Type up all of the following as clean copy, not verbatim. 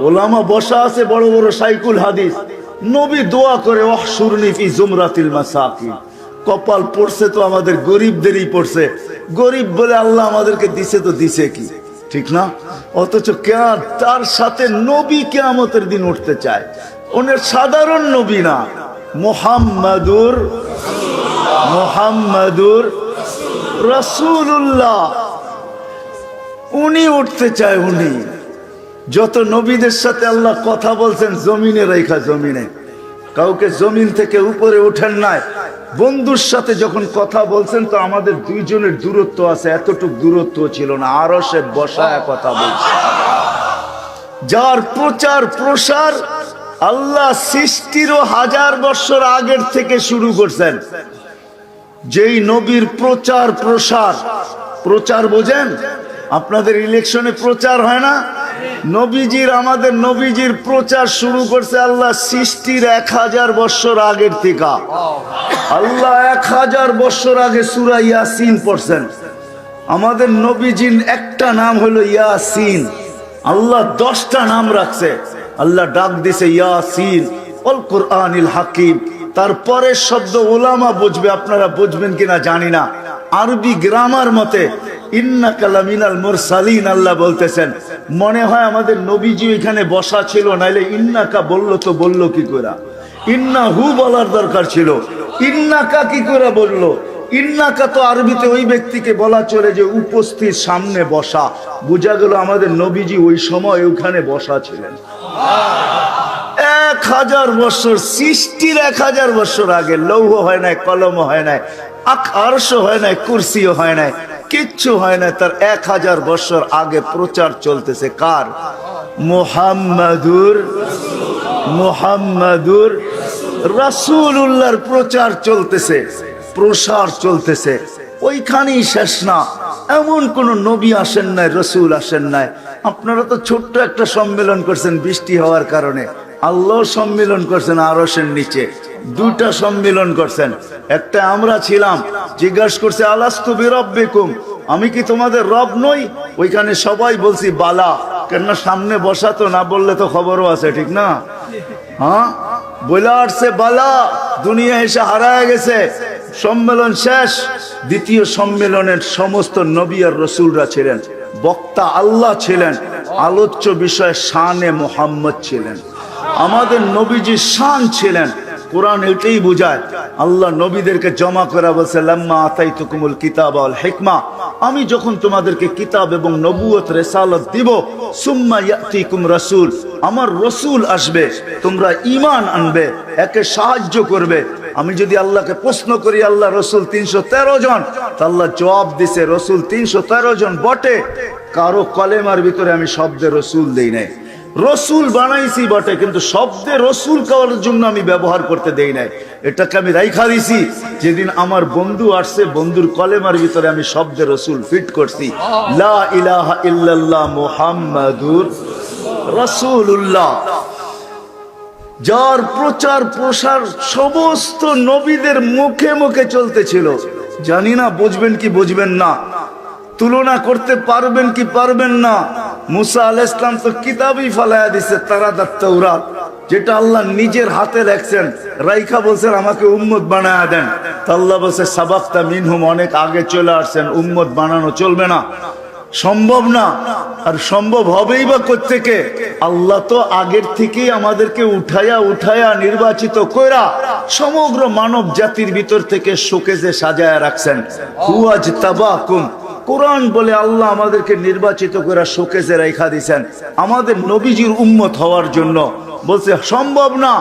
ওলামা বসা আছে বড় বড় শাইখুল হাদিস, নবী দোয়া করে ওয়াহশুরনি ফি জুমরাতিল মাসাকিন। কপাল পড়ছে তো আমাদের গরিবদেরই পড়ছে, গরিব বলে আল্লাহ আমাদেরকে দিছে তো দিছে কি, ঠিক না? অথচ তার সাথে নবী কিয়ামতের দিন উঠতে চায়। ওনার সাধারণ নবী না, মুহাম্মাদুর রাসূলুল্লাহ, উনি উঠতে চায়। উনি যত নবীদের সাথে আল্লাহ কথা বলছেন জমিনে রেখা, জমিনে কাউকে জমিন থেকে উপরে উঠেন নাই। বন্ধুর সাথে যখন কথা বলছেন তো আমাদের দুইজনের দূরত্ব আছে, এতটুক দূরত্ব ছিল না, আরশে বসায় কথা বলছে। যার প্রচার প্রসার আল্লাহ সৃষ্টিরও 1000 বছর আগের থেকে শুরু করছেন। যেই নবীর প্রচার প্রসার, প্রচার বোঝেন? আপনাদের ইলেকশনে প্রচার হয় না? নবীজির, আমাদের নবীজির প্রচার শুরু করছে আল্লাহ সৃষ্টির 1000 বছর আগের থেকে। আল্লাহ 1000 বছর আগে সূরা ইয়াসিন পড়ছেন। আমাদের নবীজির একটা নাম হলো ইয়াসিন, আল্লাহ 10টা নাম রাখছে। আল্লাহ ডাক দিছে ইয়াসিন ওয়াল কুরআনিল হাকিম। তারপরে শব্দ উলামা বুঝবে, আপনারা বুঝবেন কিনা জানি না। আরবি গ্রামার মতে ইন্নাকা লামিনাল মুরসালিন আল্লাহ বলতেছেন। মনে হয় আমাদের নবীজি এখানে বসা ছিল, নাইলে ইন্নাকা বললো তো বললো কি করে? ইন্নাহু বলার দরকার ছিল, ইন্নাকা কি করে বললো? ইন্নাকা তো আরবিতে ওই ব্যক্তিকে বলা চলে যে উপস্থিত, সামনে বসা। বোঝা গেল আমাদের নবীজি ওই সময় ওখানে বসা ছিলেন। 1000 বছর, সৃষ্টির 1000 বছর আগে। লৌহ হয় নাই, কলম হয় নাই, আরশ হয় নাই, কুরসিও হয় নাই, কিচ্ছু হয় না। তার 1000 বছর আগে প্রচার চলতেছে। কার? মুহাম্মাদুর রাসূলুল্লাহর প্রচার চলতেছে, প্রসার চলতেছে। ওইখানেই শেষ না, এমন কোন নবী আসেন নাই, রসুল আসেন নাই। আপনারা তো ছোট্ট একটা সম্মেলন করছেন বৃষ্টি হওয়ার কারণে, আল্লাহ সম্মেলন করছেন আরশের নিচে। 2টা সম্মেলন করছেন। একটা আমরা ছিলাম, জিজ্ঞাসা করছে আলাস্তু বিরাব্বিকুম, আমি কি তোমাদের রব নই? ওইখানে সবাই বলছি বালা, কেন সামনে বসা তো, না বললে তো খবরও আছে, ঠিক না? হ্যাঁ, বলে আসছে বালা, দুনিয়া এসে হারায় গেছে। সম্মেলন শেষ। দ্বিতীয় সম্মেলনের সমস্ত নবী আর রসুলরা ছিলেন, বক্তা আল্লাহ ছিলেন, আলোচ্য বিষয় শানে মুহাম্মদ ছিলেন। আমাদের নবীজি শান ছিলেন। কোরআন এটাই বোঝায়। আল্লাহ নবীদেরকে জমা করে বলছে লাম্মা আতাইতুকুমুল কিতাব ওয়াল হিকমা, আমি যখন তোমাদেরকে কিতাব এবং নবুয়ত রিসালাত দিব, সুম্মা ইয়াতিকুম রাসূল, আমার রসুল আসবে, তোমরা ঈমান আনবে, একে সাহায্য করবে। আমি যদি আল্লাহকে প্রশ্ন করি আল্লাহ রসুল 313 জন, তা আল্লাহ জবাব দিছে রসুল 313 জন বটে, কারো কলেমার ভিতরে আমি শব্দে রসুল দেই নাই। রসুল বানাইছি বটে, কিন্তু শব্দে রসুল করার জন্য আমি ব্যবহার করতে দেই নাই। এটাকে আমি রাইখা দিছি। যেদিন আমার বন্ধু আসছে, বন্ধুর কলেমার ভিতরে আমি শব্দে রসুল ফিট করছি, লা ইলাহা ইল্লাল্লাহ মুহাম্মাদুর রাসূলুল্লাহ। যার প্রচার প্রসার সমস্ত নবীদের মুখে মুখে চলতেছিল। জানি না বুঝবেন কি বুঝবেন না, তুলনা করতে পারবেন কি পারবেন না। মুসা আলাইহিস সালাম তো কিতাবই ফালায়া দিছে, তারাদাত তাওরাত, যেটা আল্লাহ নিজের হাতে লেখছেন, রাইখা বলছেন আমাকে উম্মত বানায়া দেন। তা আল্লাহ বলছে সাবাক্তা মিনহুম, অনেক আগে চলে আসছেন, উম্মত বানানো চলবে না, সম্ভব না। আর সম্ভব হবেই বা কোত্থেকে? আল্লাহ তো আগের থেকেই আমাদেরকে উঠায়া উঠায়া নির্বাচিত কইরা সমগ্র মানব জাতির ভিতর থেকে শোকেজে সাজায়া রাখছেন। হুয়াজ তাবাকুম, কোরআন বলে আল্লাহ আমাদেরকে নির্বাচিত করে শোকেজে রেখা দিয়েছেন আমাদের নবীজির উম্মত হওয়ার জন্য। বলছে সম্ভব না।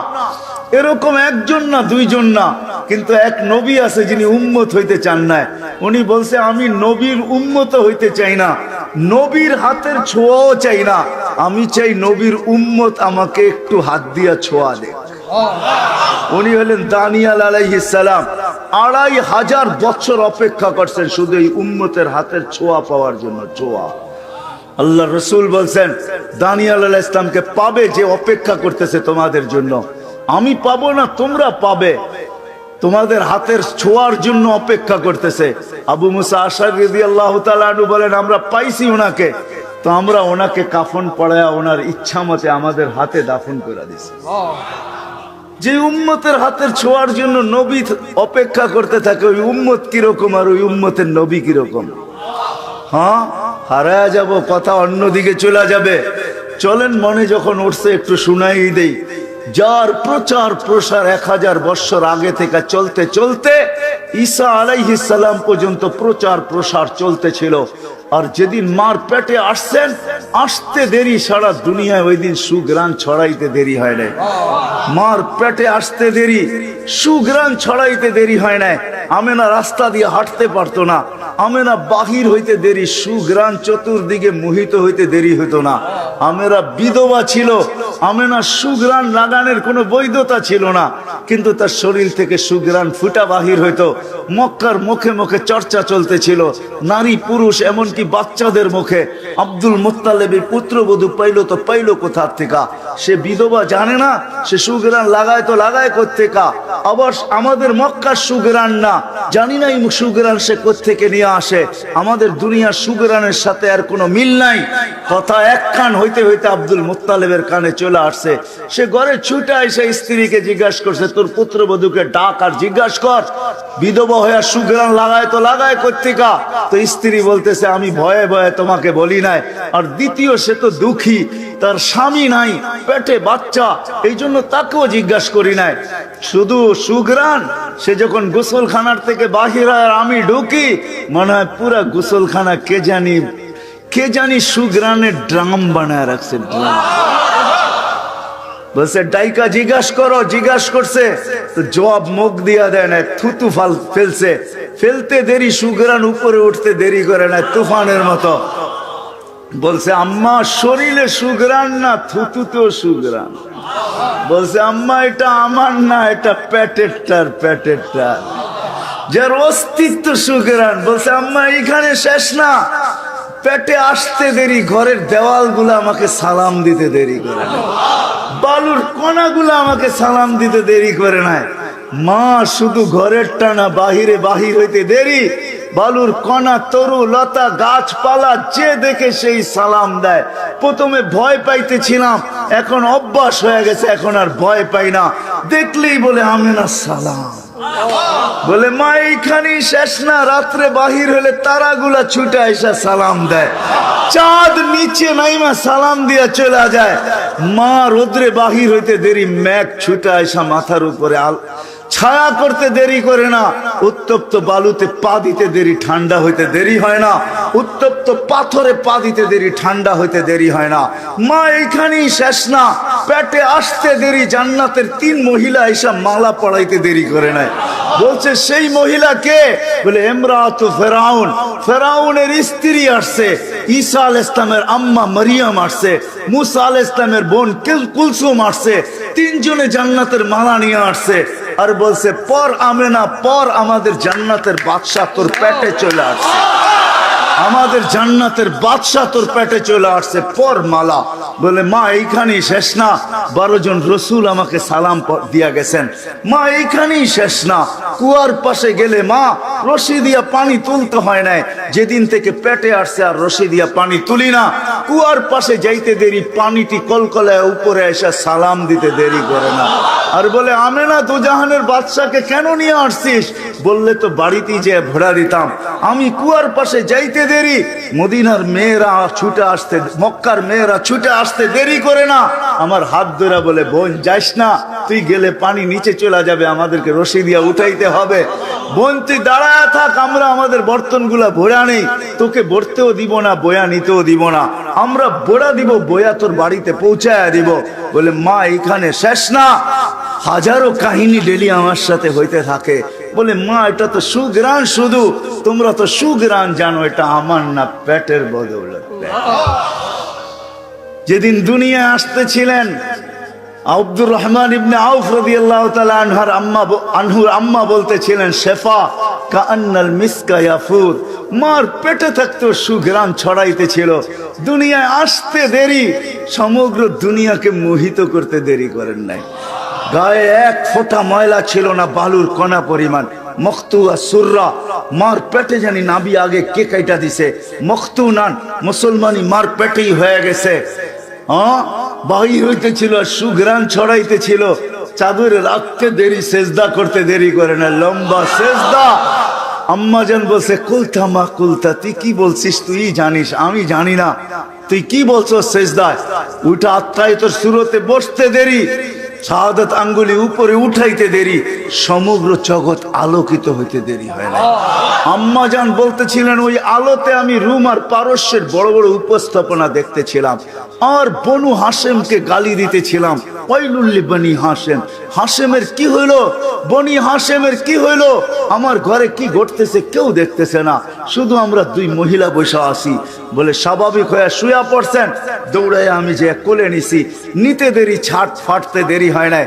এরকম একজন না, দুইজন না, কিন্তু এক নবী আছে যিনি উম্মত হইতে চান না। উনি বলছে আমি নবীর উম্মত হইতে চাই না, নবীর হাতের ছোঁয়াও চাই না, আমি চাই নবীর উম্মত আমাকে একটু হাত দিয়া ছোঁয়া দে। উনি হলেন দানিয়াল আলাইহিস সালাম। 2500 বছর অপেক্ষা করছেন শুধু এই উম্মতের হাতের ছোঁয়া পাওয়ার জন্য। ছোঁয়া আল্লাহ রসুল বলছেন দানিয়াল আলাইহিস সালামকে পাবে যে অপেক্ষা করতেছে তোমাদের জন্য। আমি পাবো না, তোমরা পাবে। তোমাদের হাতের ছোঁয়ার জন্য অপেক্ষা করতেছে। আবু মুসা আশআরী রাদিয়াল্লাহু তাআলা আনহু বলেন আমরা পাইছি উনাকে, তো আমরা ওনাকে কাফন পড়ায়া ওনার ইচ্ছা মতে আমাদের হাতে দাফন করে দিছি। যে উম্মতের হাতের ছোঁয়ার জন্য নবী অপেক্ষা করতে থাকে, ওই উম্মত কিরকম আর ওই উম্মতের নবী কিরকম? হ্যাঁ, হারায়া যাব, কথা অন্যদিকে চলে যাবে। চলেন, মনে যখন উঠছে একটু শুনাই দেই। যার প্রচার প্রসার 1000 বৎসর আগে থেকে চলতে চলতে ঈসা আলাইহিস সালাম পর্যন্ত প্রচার প্রসার চলতেছিল। আর যেদিন মার পেটে আসছেন, আসতে দেরি, সারা দুনিয়ায় ওই দিন সুগ্রাণ ছড়াইতে দেরি হয় নাই। মার পেটে আসতে দেরি, সুগ্রাণ ছড়াইতে দেরি হয় নাই। আমেনা রাস্তা দিয়ে হাঁটতে পারতো না, আমেনা বাহির হইতে দেরি, সুগ্রাণ চতুর্দিকে মোহিত হইতে দেরি হইতো না। আমেরা বিধবা ছিল, আমেনা সুগ্রাণ লাগানোর কোনো বৈধতা ছিল না, কিন্তু তার শরীর থেকে সুগ্রাণ ফুটা বাহির হইতো। মক্কার মুখে মুখে চর্চা চলতেছিল, নারী পুরুষ এমনকি বাচ্চাদের মুখে। আব্দুল মুত্তালিবের পুত্রবধূ পাইলো তো পাইলো কোথার থেকে? সে বিধবা জানে না, সে সুগ্রাণ লাগায় তো লাগায় কোত্থেকা। আবার আমাদের মক্কার সুগ্রাণ না, জানি না এই সুগ্রাণ সে কোত্থেকে নিয়ে আসে। আমাদের দুনিয়ার সুগ্রাণের সাথে আর কোনো মিল নাই। কথা এক কান হইতে হইতে আব্দুল মুত্তালিবের কানে চলে আসছে। সে ঘরে ছুটে এসে স্ত্রীকে জিজ্ঞাসা করছে, তোর পুত্রবধূকে ডাক আর জিজ্ঞাসা কর, বিধবা হয়ে সুগ্রাণ লাগায় তো লাগায় কোত্থেকা? তো স্ত্রী বলতেছে, আমি ভয়ে ভয়ে তোমাকে বলি নাই। আর দ্বিতীয়, সে তো দুঃখী, তার স্বামী নাই, পেটে বাচ্চা, এই জন্য তাকেও জিজ্ঞাসা করি নাই। শুধু সুগ্রাণ, সে যখন গোসলখানার থেকে বাহির হয় আর আমি ঢুকি, মনে হয় পুরা গোসলখানা কে জানি সুগ্রাণের ড্রাম বানায় রাখছে। ড্রাম বলছে, ডাইকা জিজ্ঞাসা করো। জিজ্ঞাসা করছে তো জবাব মুখ দিয়া দেয় না, থুতু ফেলছে। ফেলতে দেরি, সুগ্রাণ উপরে উঠতে দেরি করে না, তুফানের মতো। বলছে, আম্মা শরীরে সুগ্রাণ না, থুতুতেও সুগ্রাণ। বলছে, আম্মা এটা আমার না, এটা পেটেরটার যার অস্তিত্ব সুগ্রাণ। বলছে, আম্মা এখানে শেষ না, পেটে আসতে দেরি, ঘরের দেওয়াল গুলো আমাকে সালাম দিতে দেরি করে না, বালুর কণাগুলো আমাকে সালাম দিতে দেরি করে নাই। মা শুধু ঘরের টানা, বাহির হইতে দেরি, বালুর কণা, তরু লতা, গাছপালা যে দেখে সেই সালাম দেয়। প্রথমে ভয় পাইতেছিলাম, এখন অভ্যাস হয়ে গেছে, এখন আর ভয় পাই না। দেখলেই বলে, আমেনা সালাম। বলে, মা এইখানেই শেষ না, রাত্রে বাহির হলে তারাগুলা ছুটে এসে সালাম দেয়, চাঁদ নিচে নাইমা সালাম দিয়া চলে যায়। মা রোদ্রে বাহির হইতে দেরি, মেঘ ছুটে এসে মাথার উপরে ছায়া করতে দেরি করে না। উত্তপ্ত বালুতে পা দিতে দেরি, ঠান্ডা হইতে দেরি হয় না। উত্তপ্ত পাথরে পা দিতে দেরি, ঠান্ডা হইতে দেরি হয় না। মা এইখানেই শেষ না, পেটে আসতে দেরি, জান্নাতের 3 মহিলা এসে মালা পড়াইতে দেরি করে নাই। বলছে, সেই মহিলা কে? বলে, ইমরাতু ফেরাউন, ফেরাউনের স্ত্রী আসছে। ঈসা আলাইহিস সালামের আম্মা মারিয়াম আসছে, মুসা আলাইহিস সালামের বোন কুলসুম আসছে। 3 জনে জান্নাতের মালা নিয়ে আসছে। আর বলছে, পর আমেনা, পর আমাদের জান্নাতের বাদশাহ তোর পেটে চলে আসছে, আমাদের জান্নাতের বাদশাহ তোর পেটে চলে আসছে, পর মালা। বলে, মা এইখানেই শেষ না, 12 জন রসুল আমাকে সালাম দিয়া গেছেন। মা এইখানেই শেষ না, কুয়ার পাশে গেলে মা রশি দিয়া পানি তুলতে হয় নাই। যেদিন থেকে পেটে আসছে আর রশি দিয়া পানি তুলি না। কুয়ার পাশে যাইতে দেরি, পানিটি কলকলায় উপরে এসে সালাম দিতে দেরি করে না। আর বলে, আমেনা দুজাহানের বাদশাকে কেন নিয়ে আসছিস? বললে তো বাড়িতেই যে ভরা দিতাম। আমি কুয়ার পাশে যাইতে দেরি, মদিনার মেয়েরা ছুটে আসতে, মক্কার মেয়েরা ছুটে আসতে দেরি করে না। আমার হাত ধরে বলে, বোন যাইস না, তুই গেলে পানি নিচে চলে যাবে, আমাদেরকে রশি দিয়া উঠাইতে হবে। বোন তুই দাঁড়ায় থাক, আমরা আমাদের বর্তনগুলা ভরা নেই, তোকে ভরতেও দিব না, বয়া নিতেও দিব না, আমরা ভরা দিব, বয়া তোর বাড়িতে পৌঁছায় দিব। বলে, মা এখানে শেষ না, হাজারো কাহিনী ডেলি আমার সাথে হইতে থাকে। বলে, মা এটা তো সুগ্রাণ, শুধু তোমরা তো সুগ্রাণ জানো, এটা আমার না, পেটের বদৌলত। যেদিন দুনিয়ায় আসতেছিলেন, আব্দুর রহমান ইবনে আউফ রাদিয়াল্লাহু তাআলা আনহুর আম্মা বলতেছিলেন, শেফা কাআন্নাল মিসকা ইয়াফুর। মার পেটে থাকতেও সুগ্রাণ ছড়াইতেছিল। দুনিয়ায় আসতে দেরি, সমগ্র দুনিয়াকে মোহিত করতে দেরি করেন নাই। গায়ে 1 ফোঁটা ময়লা ছিল না, বালুর কণা পরিমাণ। মখতুয়া সুররা, মার পেটে জানি নাবি আগে কে কাইটা দিছে, মখতুনান মুসলমানি মার পেটেই হয়ে গেছে। হ্যাঁ, বাহির হইতেছিল আর সুগ্রাণ ছড়াইতেছিল, চাদরে রাখতে দেরি, সেজদা করতে দেরি করে না, লম্বা সেজদা। আম্মাজান বলছে কুলতা মা কুলতা, তুই কি বলছিস তুই জানিস, আমি জানি না, তুই কি বলছো সেজদায়? উঠা আত্মায় তোর সুরতে বসতে দেরি, শাহাদাত আঙ্গুলি উপরে উঠাইতে দেরি, সমগ্র জগৎ আলোকিত হইতে দেরি হয় না। আম্মাজান বলতেছিলেন ওই আলোতে আমি রুম আর পারস্যের বড় বড় উপস্থাপনা দেখতেছিলাম, আর বনু হাশেমকে গালি দিতেছিলাম, ওয়াইলুল বনি হাশেম, হাশেমের কি হইলো, বনি হাশেমের কি হইলো, আমার ঘরে কি ঘটতেছে কেউ দেখতেছে না, শুধু আমরা দুই মহিলা বসে আছি। বলে স্বাভাবিক হয়ে শুয়া পড়ছেন, দৌড়ায় আমি যে কোলে নিছি, নিতে দেরি, ছাদ ফাটতে দেরি হয় নাই,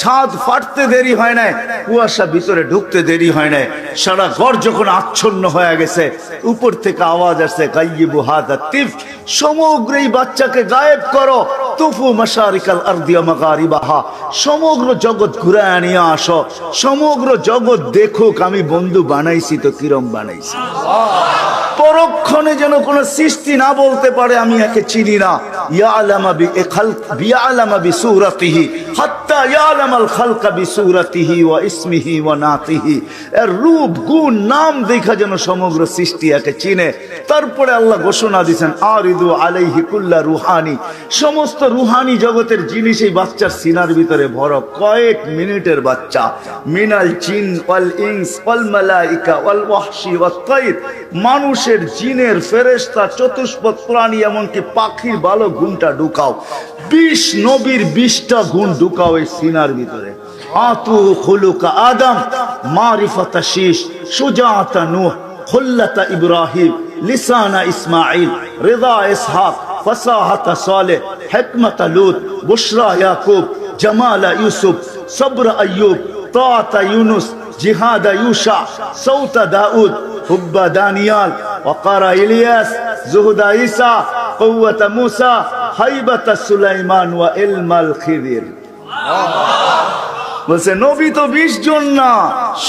ছাদ ফাটতে দেরি হয় নাই, কুয়াশা ভিতরে ঢুকতে দেরি হয় নাই, সারা ঘর যখন আচ্ছন্ন হয়ে গেছে, উপর থেকে আওয়াজ আসছে গাইয়িবু হাযা তিফ, সমগ্র এই বাচ্চাকে গায়েব করো, তুফু মাশারিকাল আরদি ওয়া মাগারিবাহা, সমগ্র জগৎ ঘুরায় নিয়ে আসো, সমগ্র জগৎ দেখুক আমি বন্ধু বানাইছি তো কিরম বানাইছি। পরক্ষণে যেন কোন সৃষ্টি না বলতে পারে আমি একে চিনি না। ইয়ালামা বিয়ালামা বিসূরাতিহি হাত্তা ইয়ালামাল খালকা বিসূরাতিহি ওয়া ইসমিহি ওয়া নাতিহি, এর রূপ গুণ নাম দেখা যেন সমগ্র সৃষ্টি একে চিনে। তারপরে আল্লাহ ঘোষণা দিয়েছেন আরিদু আলাইহি কুল্লা রুহানি, সমস্ত রুহানি জগতের জিনিস এই বাচ্চার সিনার ভিতরে ভরো। কয়েক মিনিটের বাচ্চা, মিনাল জিন ওয়াল ইনস ওয়াল মালাইকা ওয়াল ওয়াহশি ওয়াত তাইর, মানুষের, জিনের, ফেরেশতা, চতুষ্পদ প্রাণী, এমনকি পাখির ভালো গুণটা ঢুকাও। 20 নবীর 20টা গুণ ঢুকাও এই সিনার ভিতরে। আতু খুলুকা আদম, মারিফাতা শীশ, সুজাআতা নূহ, খুল্লাতা ইব্রাহিম, লিসানা ইসমাঈল, রিদা ইসহাক, ফাসাহাতা সালেহ, হিকমাতা লূত, বুশরা ইয়াকুব, জামালা ইউসুফ, সবর আইয়ুব, তাআতা ইউনুস, জিহাদা ইউশা, সৌতা দাউদ, হুব্বা দানিয়াল, ওয়াকারা ইলিয়াস, জুহুদা ঈসা, কুওয়াতা মূসা, হাইবাতা সুলাইমান ওয়া ইলমাল খিদির। বলছে নবী তো 20 জন না,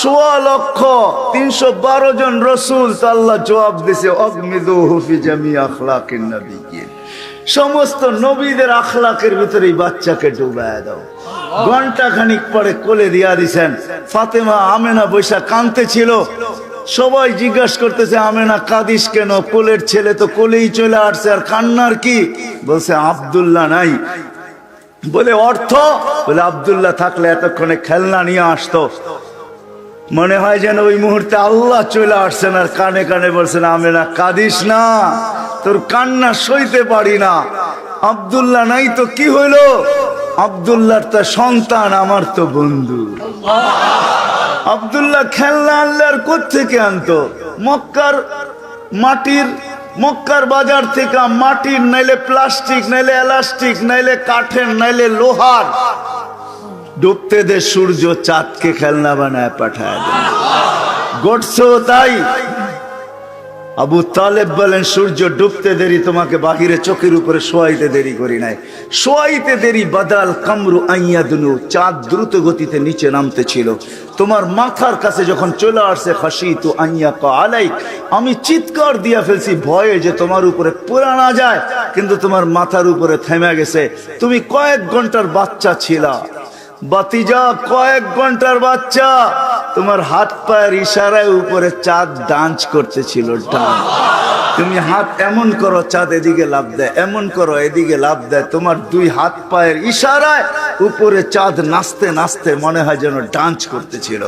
1,00,312 জন রসুল। তো আল্লাহ জবাব দিছে অগমিদুহু ফি জামি আখলাকিন নবিয়্যিন, সমস্ত নবীদের আখলাকের ভিতরে বাচ্চাকে ডুবায় দাও। ঘন্টা খানিক পরে কোলে দিয়া দিছেন। ফাতেমা আমেনা বৈশা কাঁদতে ছিল, সবাই জিজ্ঞাসা করতেছে আমেনা কাঁদিস কেন, কোলের ছেলে তো কোলেই চলে আসছে, আর কান্নার কি? বলছে আব্দুল্লাহ নাই। বলে অর্থ? বলে আব্দুল্লাহ থাকলে এতক্ষণে খেলনা নিয়ে আসতো। মনে হয় যেন ওই মুহূর্তে আল্লাহ চলে আসছেন আর কানে কানে বলছেন আমেনা কাঁদিস না, তোর কান্না সইতে পারি না। আব্দুল্লাহ নাই তো কি হইলো? আব্দুল্লাহর তো সন্তান, আমার তো বন্ধু। আব্দুল্লাহ খেলনা আনলে আর কোত্থেকে আনতো? মক্কার বাজার থেকে মাটির, নাইলে প্লাস্টিক, নাইলে এলাস্টিক, নাইলে কাঠের, নাইলে লোহার। ডুবতে দে সূর্য, চাঁদকে খেলনা বানায় পাঠায় দেয়। গড়ছো তাই। আবু তালেব বলেন সূর্য ডুবতে দেরি, তোমাকে বাহিরে চোখের উপরে শোয়াইতে দেরি করি নাই। শোয়াইতে দেরি বাদাল কামরু আইয়াদনু, চাঁদ দ্রুত গতিতে নিচে নামতে ছিল। তোমার মাথার কাছে যখন চলে আসছে খাশিতু আইয়াকা আলাইক, আমি চিৎকার দিয়া ফেলছি ভয়ে যে তোমার উপরে পড়ে না যায়, কিন্তু তোমার মাথার উপরে থেমে গেছে। তুমি কয়েক ঘন্টার বাচ্চা ছিলা বাতিজা, কয়েক ঘন্টার বাচ্চা। তোমার হাত পায়ের ইশারায় উপরে চাঁদ ডান্স করতেছিল, ডান্স। তুমি হাত এমন করো, চাঁদ এদিকে লাফ দেয়, এমন করো এদিকে লাফ দেয়। তোমার দুই হাত পায়ের ইশারায় উপরে চাঁদ নাচতে নাচতে মনে হয় যেন ডান্স করতেছিল।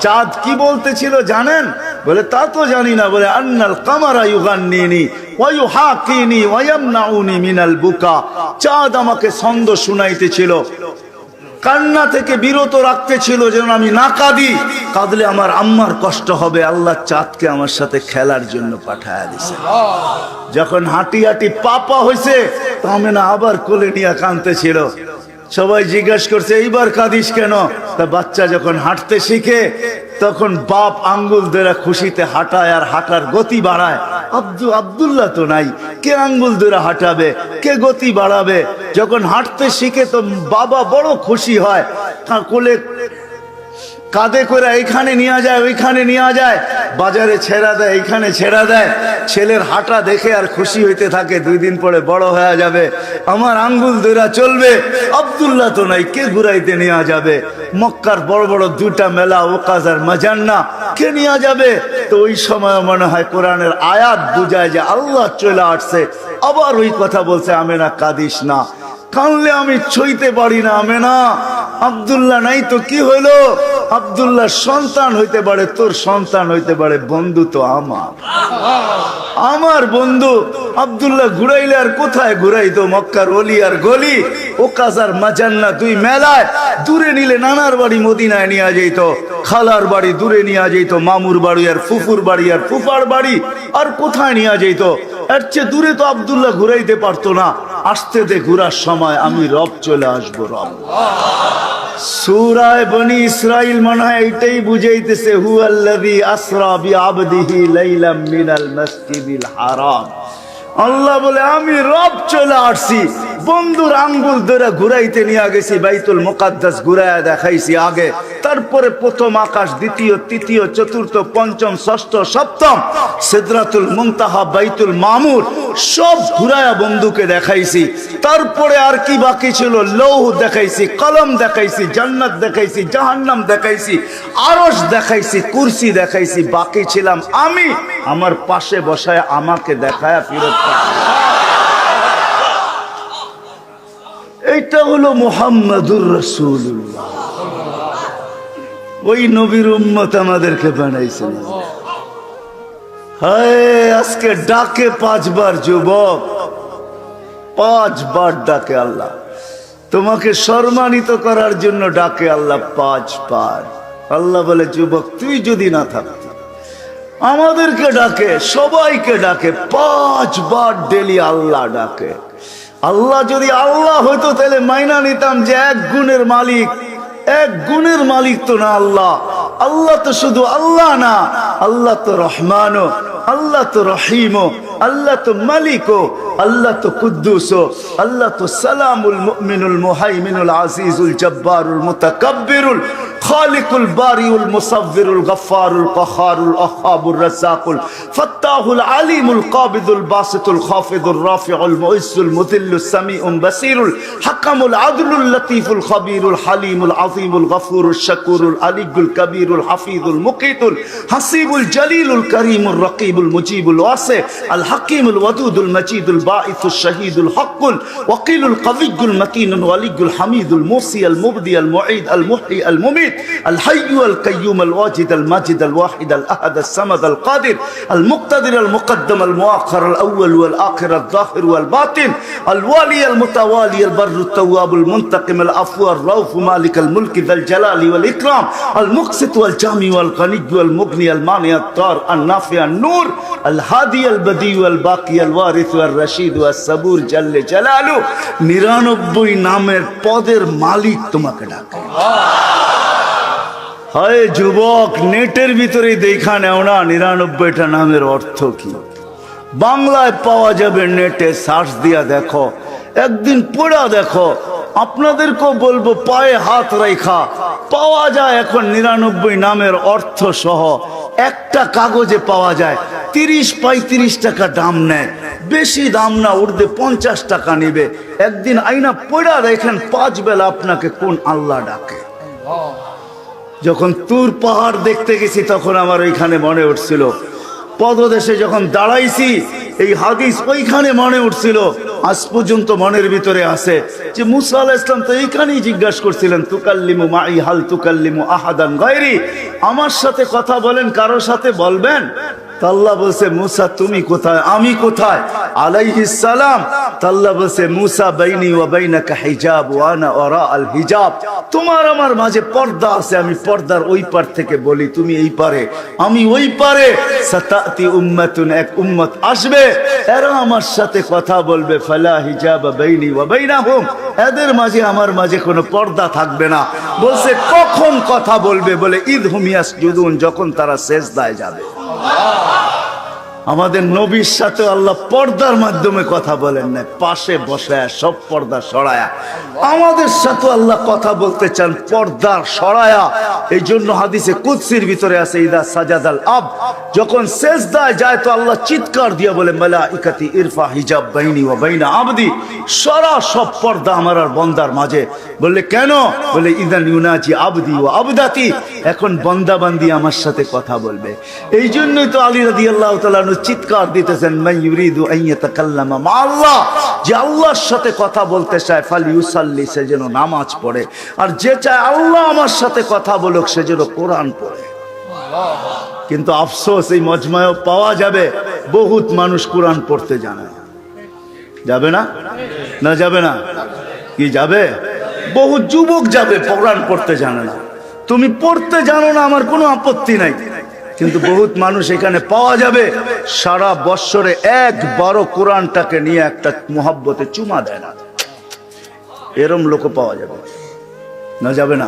চাঁদ কি বলতেছিল জানেন? বলে তা তো জানি না। বলে আন্নাল কামারা ইউগান্নিনি ওয়া ইউহাকিনি ওয়া ইয়ামনাউনি মিনাল বুকা, চাঁদ আমাকে ছন্দ শুনাইতেছিল, কান্না থেকে বিরত রাখতেছিল যেন আমি না কাঁদি, কাঁদলে আমার আম্মার কষ্ট হবে। আল্লাহ চাঁদকে আমার সাথে খেলার জন্য পাঠায় দিছে। যখন হাঁটি হাঁটি পাপা হয়েছে, তো আমি না আবার কোলে নিয়ে কাঁদতেছিল। সবাই জিজ্ঞাসা করছে এইবার কাঁদিস কেন? তা বাচ্চা যখন হাঁটতে শিখে, তখন বাপ আঙ্গুল ধরে খুশিতে হাঁটায় আর হাঁটার গতি বাড়ায়। আব্দুল্লাহ তো নাই, কে আঙ্গুল ধরে হাঁটাবে, কে গতি বাড়াবে? যখন হাঁটতে শিখে তো বাবা বড় খুশি হয়, কোলে কাঁধে করে এইখানে নিয়ে যায় ওইখানে নিয়ে যায়, বাজারে ছেড়া দেয় এইখানে ছেড়া দেয়। ছেলের হাঁটা দেখে আর খুশি হইতে থাকে, 2 দিন পরে বড় হয়ে যাবে, আমার আঙ্গুল ধরে চলবে। আব্দুল্লাহ তো নাই, কে ঘুরাইতে নিয়ে যাবে? মক্কার বড় বড় 2টা মেলা, ওকাজ আর মাজান্না, কে নিয়ে যাবে? তো ওই সময় মনে হয় কোরআনের আয়াত বুঝায় যে আল্লাহ চলে আসছে। আবার ওই কথা বলছে, আমেনা কাঁদিস না, কানলে আমি ছইতে পারি না। আমেনা, আব্দুল্লাহ নাই তো কি হইলো? আব্দুল্লাহ সন্তান হইতে পারে, তোর সন্তান হইতে পারে, বন্ধু তো আমার বন্ধু। আব্দুল্লাহ ঘুরাইলে আর কোথায় ঘুরাইতো? মক্কার অলি আর গলি, ওকাজ আর মাজান্না 2 মেলায়। দূরে নিলে নানার বাড়ি মদিনায় নিয়ে যেত, খালার বাড়ি দূরে নিয়ে যেত, মামুর বাড়ি আর ফুফুর বাড়ি আর ফুফার বাড়ি আর কোথায় নিয়ে যেত। এর চেয়ে দূরে তো আব্দুল্লাহ ঘুরাইতে পারতো না। আসতে দে ঘুরার সময়, আমি রব চলে আসবো। রব সূরা বনি ইসরাইল মনে হয় এটাই বুঝাইতেছে, হুয়াল্লাযী আসরা বিআবদিহি লাইলাম মিনাল মাসজিদিল হারাম। আল্লাহ বলে আমি রব চলে আসছি। বন্ধুর আঙ্গুল ধরে ঘুরাইতে নিয়ে গেছি, বাইতুল মুকাদ্দাস ঘুরাইয়া দেখাইছি আগে, তারপরে প্রথম আকাশ, দ্বিতীয়, তৃতীয়, চতুর্থ, পঞ্চম, ষষ্ঠ, সপ্তম, সিদরাতুল মুনতাহা, বাইতুল মামুর, সব ঘুরাইয়া বন্ধুকে দেখাইছি। তারপরে আর কি বাকি ছিল? লৌহ দেখাইছি, কলম দেখাইছি, জান্নাত দেখাইছি, জাহান্নাম দেখাইছি, আরশ দেখাইছি, কুরসি দেখাইছি। বাকি ছিলাম আমি, আমার পাশে বসায় আমাকে দেখায়া ফিরত। এইটা হলো মুহাম্মাদুর রাসূলুল্লাহ। ওই নবীর উম্মত আমাদেরকে বানাইছেন। হায়, আজকে ডাকে 5 বার যুবক, 5 বার ডাকে আল্লাহ। তোমাকে সম্মানিত করার জন্য ডাকে আল্লাহ 5 বার। আল্লাহ বলে, যুবক তুই যদি না থাকতি, আমাদেরকে ডাকে, সবাইকে ডাকে 5 বার ডেলি আল্লাহ ডাকে। আল্লাহ যদি আল্লাহ হইতো তাহলে মাইনা নিতাম যে 1 গুণের মালিক। 1 গুণের মালিক তো না আল্লাহ। আল্লাহ তো শুধু আল্লাহ না, আল্লাহ তো রহমানও, আল্লাহ তো রহিমও, আল্লাহ তো মালিকও, আল্লাহ তো কুদ্দুসও, আল্লাহ তো সালামুল মুমিনুল মুহাইমিনুল আজিজুল জব্বারুল মুতাকাব্বিরুল খালিকুল বারিউল মুসাవ్বিরুল গফফারুল কহারুল আহাবুর রাজ্জাকুল ফাত্তাহুল আলিমুল কাবিদুল বাসিতুল খাফিদুর রাফিউল মুইজ্জুল মুযিল্লুস সামিউল বাসিরুল হাকামুল আদলুল লতীফুল খবীরুল হালিমুল আযীমুল গফুরুল শাকুরুল আলিয়ুল কবীরুল হাফিজুল মুকিতুল হাসিবুল জলিলুল করিমুর রকিবুল মুজিবুল ওয়াসি আল হাকিমুল ওয়াদুদুল মজিদুল বাঈসুশ শহীদুল হকুল ওয়াকিলুল কবিয়ুল মতিনুল ওয়ালিয়ুল হামিদুল মুসি আল মুবদি আল মুঈদ আল মুহয়ি আল মুমিত الحي القيوم الواجد الماجد الواحد الأحد الصمد القادر المقتدر المقدم المؤخر الأول والآخر الظاهر والباطن الوالي المتوالي البر التواب المنتقم العفو الرؤوف مالك الملك ذا الجلال والإكرام المقسط والجامع والغني والمغني المانع الضار النافع النور الهادي البديع والباقي الوارث والرشيد والصبور جل جلاله 99 নামের পদের মালিক তোমাকে ডাকে। হায় যুবক, নেটের ভিতরে দেখা নেও না 99টা নামের অর্থ কি। বাংলায় পাওয়া যাবে, নেটে সার্চ দিয়া দেখো, একদিন পড়া দেখো। আপনাদেরকেও বলবো, পায়ে হাত রেখা পাওয়া যায় এখন 99 নামের অর্থ সহ। একটা কাগজে পাওয়া যায়, 30-35 টাকা দাম নেয়, বেশি দাম না, উর্দে 50 টাকা নিবে। একদিন আইনা পড়া দেখেন 5 বেলা আপনাকে কোন আল্লাহ ডাকে। যখন তুর পাহাড় দেখতে গেছি তখন আমার ওইখানে মনে উঠছিল, পদদেশে যখন দাঁড়াইছি এই হাদিস ওইখানে মনে উঠছিল। আজ পর্যন্ত মনের ভিতরে আছে যে মুসা আলাইহিস সালাম তো এইখানেই জিজ্ঞাসা করছিলেন, তুকাল্লিমু মাই হাল তুকাল্লিমু আহাদান গায়রি, আমার সাথে কথা বলেন, কারোর সাথে বলবেন? আল্লাহ বলছে, মুসা তুমি কোথায়, আমি কোথায়? আলাইহিস সালাম। আল্লাহ বলছে, মুসা বাইনি ওয়া বাইনাকা হিজাব ওয়া আনা ওয়ারা আল হিজাব, তোমার আমার মাঝে পর্দা আছে, আমি পর্দার ওই পার থেকে বলি, তুমি এই পারে, আমি ওই পারে। সাতাতি উম্মাতুন, এক উম্মত আসবে, এরা আমার সাথে কথা বলবে, ফালা হিজাবা বাইনি ওয়া বাইনাহুম, এদের মাঝে আমার মাঝে কোনো পর্দা থাকবে না। বলছে কখন কথা বলবে? বলে ইদ হুম ইয়াসজুদুন, যখন তারা সিজদায় যাবে। আমাদের নবীর সাথে আল্লাহ পর্দার মাধ্যমে কথা বলেন না, পাশে বসে সব পর্দা সরায়া আমাদের সাথে আল্লাহ কথা বলতে চান পর্দার সরায়া। এই জন্য হাদিসে কুদসির ভিতরে আছে ইদা সাজাদাল আব, যখন সেজদায় যায় তো আল্লাহ চিৎকার দিয়ে বলে মালাইকাতি ইরফা হিজাব বাইনি ওয়া বাইনা আবদি, সরা সব পর্দা আমার আর বান্দার মাঝে। বললে কেন? বলে ইদান ইউনাজি আবদি ওয়া আবদাতি, এখন বান্দা বান্দি আমার সাথে কথা বলবে। এই জন্যই তো আলী রাদিয়াল্লাহু তাআলা চিৎকার দিতেছেন মান ইউরিদু আন ইয়াতাকাল্লামা মা আল্লাহ, যে আল্লাহর সাথে কথা বলতে চায় ফালইউসাল্লি, সে যেন নামাজ পড়ে, আর যে চায় আল্লাহ আমার সাথে কথা বলুক সে যেন কোরআন পড়ে। কিন্তু আফসোস এই মজমায়ও পাওয়া যাবে বহুত মানুষ কোরআন পড়তে জানে না। যাবে না? না যাবে না? কি যাবে? বহু যুবক যাবে কোরআন পড়তে জানে না। তুমি পড়তে জানো না আমার কোনো আপত্তি নাই, কিন্তু বহুত মানুষ এখানে পাওয়া যাবে সারা বৎসরে একবারও কোরআনটাকে নিয়ে একটা মোহাব্বতে চুমা দেয় না, এরম লোক পাওয়া যাবে না? যাবে না?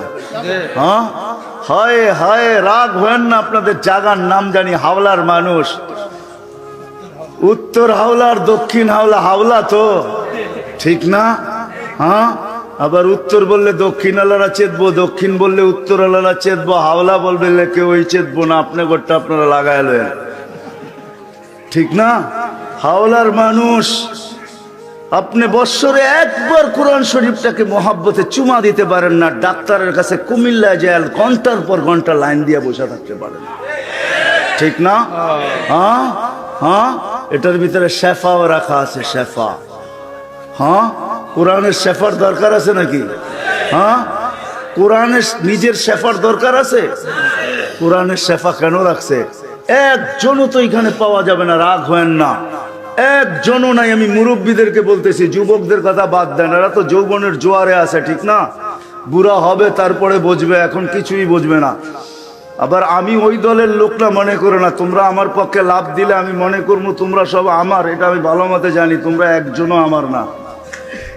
হ্যাঁ, হায় হায়, রাগ হয়েন না, আপনাদের জাগার নাম জানি হাওলার মানুষ, উত্তর হাওলার দক্ষিণ হাওলা, হাওলা তো ঠিক না? হ্যাঁ, আবার উত্তর বললে দক্ষিণ আলারা চেতবো, দক্ষিণ বললে উত্তর আলারা চেতবো, হাওলা বলবে কেউ ওই চেতবো না, আপনি গোটা আপনারা লাগাইলেন, ঠিক না? হাওলার মানুষ আপনি বৎসরে একবার কোরআন শরীফটাকে মোহাব্বতে চুমা দিতে পারেন না, ডাক্তারের কাছে কুমিল্লায় যায় ঘন্টার পর ঘন্টা লাইন দিয়ে বসে থাকতে পারেন, ঠিক না? হ্যাঁ হ্যাঁ, এটার ভিতরে শেফাও রাখা আছে, শেফা। হ্যাঁ, কোরআনের শেফার দরকার আছে নাকি? হ্যাঁ, কোরআনের নিজের শেফার দরকার আছে। কোরআনের শেফা কেন রাখছে? একজনও তো এখানে পাওয়া যাবে না, রাগ হয়েন না, একজনও নাই। আমি মুরব্বীদেরকে বলতেছি, যুবকদের কথা বাদ দেন, এরা তো যৌবনের জোয়ারে আছে, ঠিক না? বুড়া হবে তারপরে বুঝবে, এখন কিছুই বুঝবে না। আবার আমি ওই দলের লোক না, মনে করো না তোমরা আমার পক্ষে লাভ দিলে আমি মনে করবো তোমরা সব আমার, এটা আমি ভালো মতে জানি, তোমরা একজনও আমার না।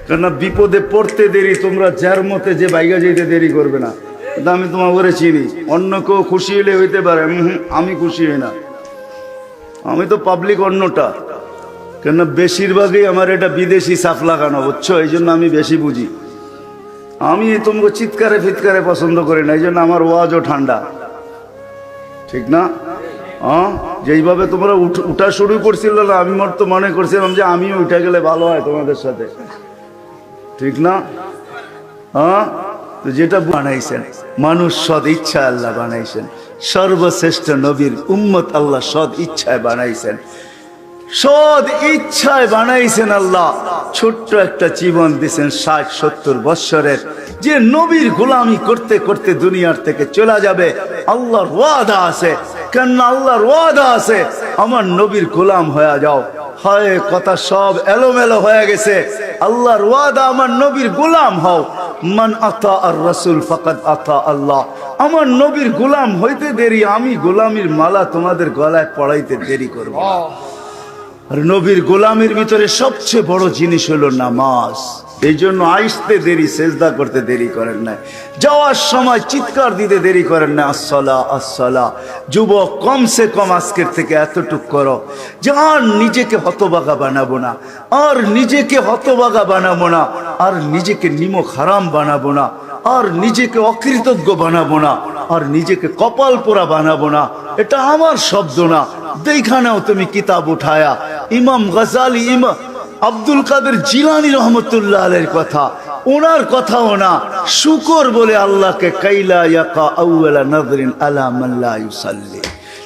কেননা বিপদে পড়তে দেরি, তোমরা যার মতে যে বাইগা যেতে দেরি করবে না, কিন্তু আমি তোমার করে চিনি। অন্য কেউ খুশি হলে হইতে পারে, আমি খুশি হই না, আমি তো পাবলিক অন্যটা। কেননা বেশিরভাগই আমার এটা বিদেশি সাফ লাগানো, বুঝছো? এই জন্য আমি বেশি বুঝি। আমি তোমাকে চিৎকারে ফিৎকারে পছন্দ করি না, এই জন্য আমার ওয়াজও ঠান্ডা, ঠিক না? হ্যাঁ, যেইভাবে তোমরা উঠা শুরু করছিল না, আমি তো মনে করছিলাম যে আমিও উঠে গেলে ভালো হয় তোমাদের সাথে, ঠিক না? হ্যাঁ, তো যেটা বানাইছেন মানুষ সদ ইচ্ছা আল্লাহ বানাইছেন, সর্বশ্রেষ্ঠ নবীর উম্মত আল্লাহ সদ ইচ্ছায় বানাইছেন, সদ ইচ্ছায় বানাইছেন আল্লাহ। ছোট্ট একটা জীবন দিয়েছেন 60-70 বৎসরের, যে নবীর গোলামি করতে করতে দুনিয়ার থেকে চলে যাবে। আল্লাহর ওয়াদা আছে, কেন আল্লাহর ওয়াদা আছে, আমার নবীর গোলাম হয়ে যাও। হয় কথা সব এলোমেলো হয়ে গেছে। আল্লাহর ওয়াদা, আমার নবীর গোলাম হও। মান আতা আর রাসূল ফাকাদ আতা আল্লাহ। আমার নবীর গোলাম হইতে দেরি, আমি গোলামির মালা তোমাদের গলায় পড়াইতে দেরি করব। আর নবীর গোলামির ভিতরে সবচেয়ে বড় জিনিস হলো নামাজ। এই জন্য আসতে দেরি, সেজদা করতে দেরি করেন না, যাওয়ার সময় চিৎকার দিতে দেরি করেন না, আসসালা আসসালা। যুবক, কমসে কম আজকের থেকে এতটুক করো যে আর নিজেকে হতবাগা বানাবো না, আর নিজেকে হতবাগা বানাবো না, আর নিজেকে নিমক হারাম বানাবো না, আর নিজেকে অকৃতজ্ঞ বানাবো না, আর নিজেকে কপাল পোড়া বানাবো না। এটা আমার শব্দ না, দেখানেও তুমি কিতাব উঠায়া ইমাম গজালি, ইমাম আব্দুল কাদের জিলানী রহমতুল্লাহ আলাইহির কথা, ওনার কথাও না। শুকর বলে আল্লাহকে কাইলা ইয়াকা আউয়ালা নাযরিন আলা মান লা ইউসাল্লি,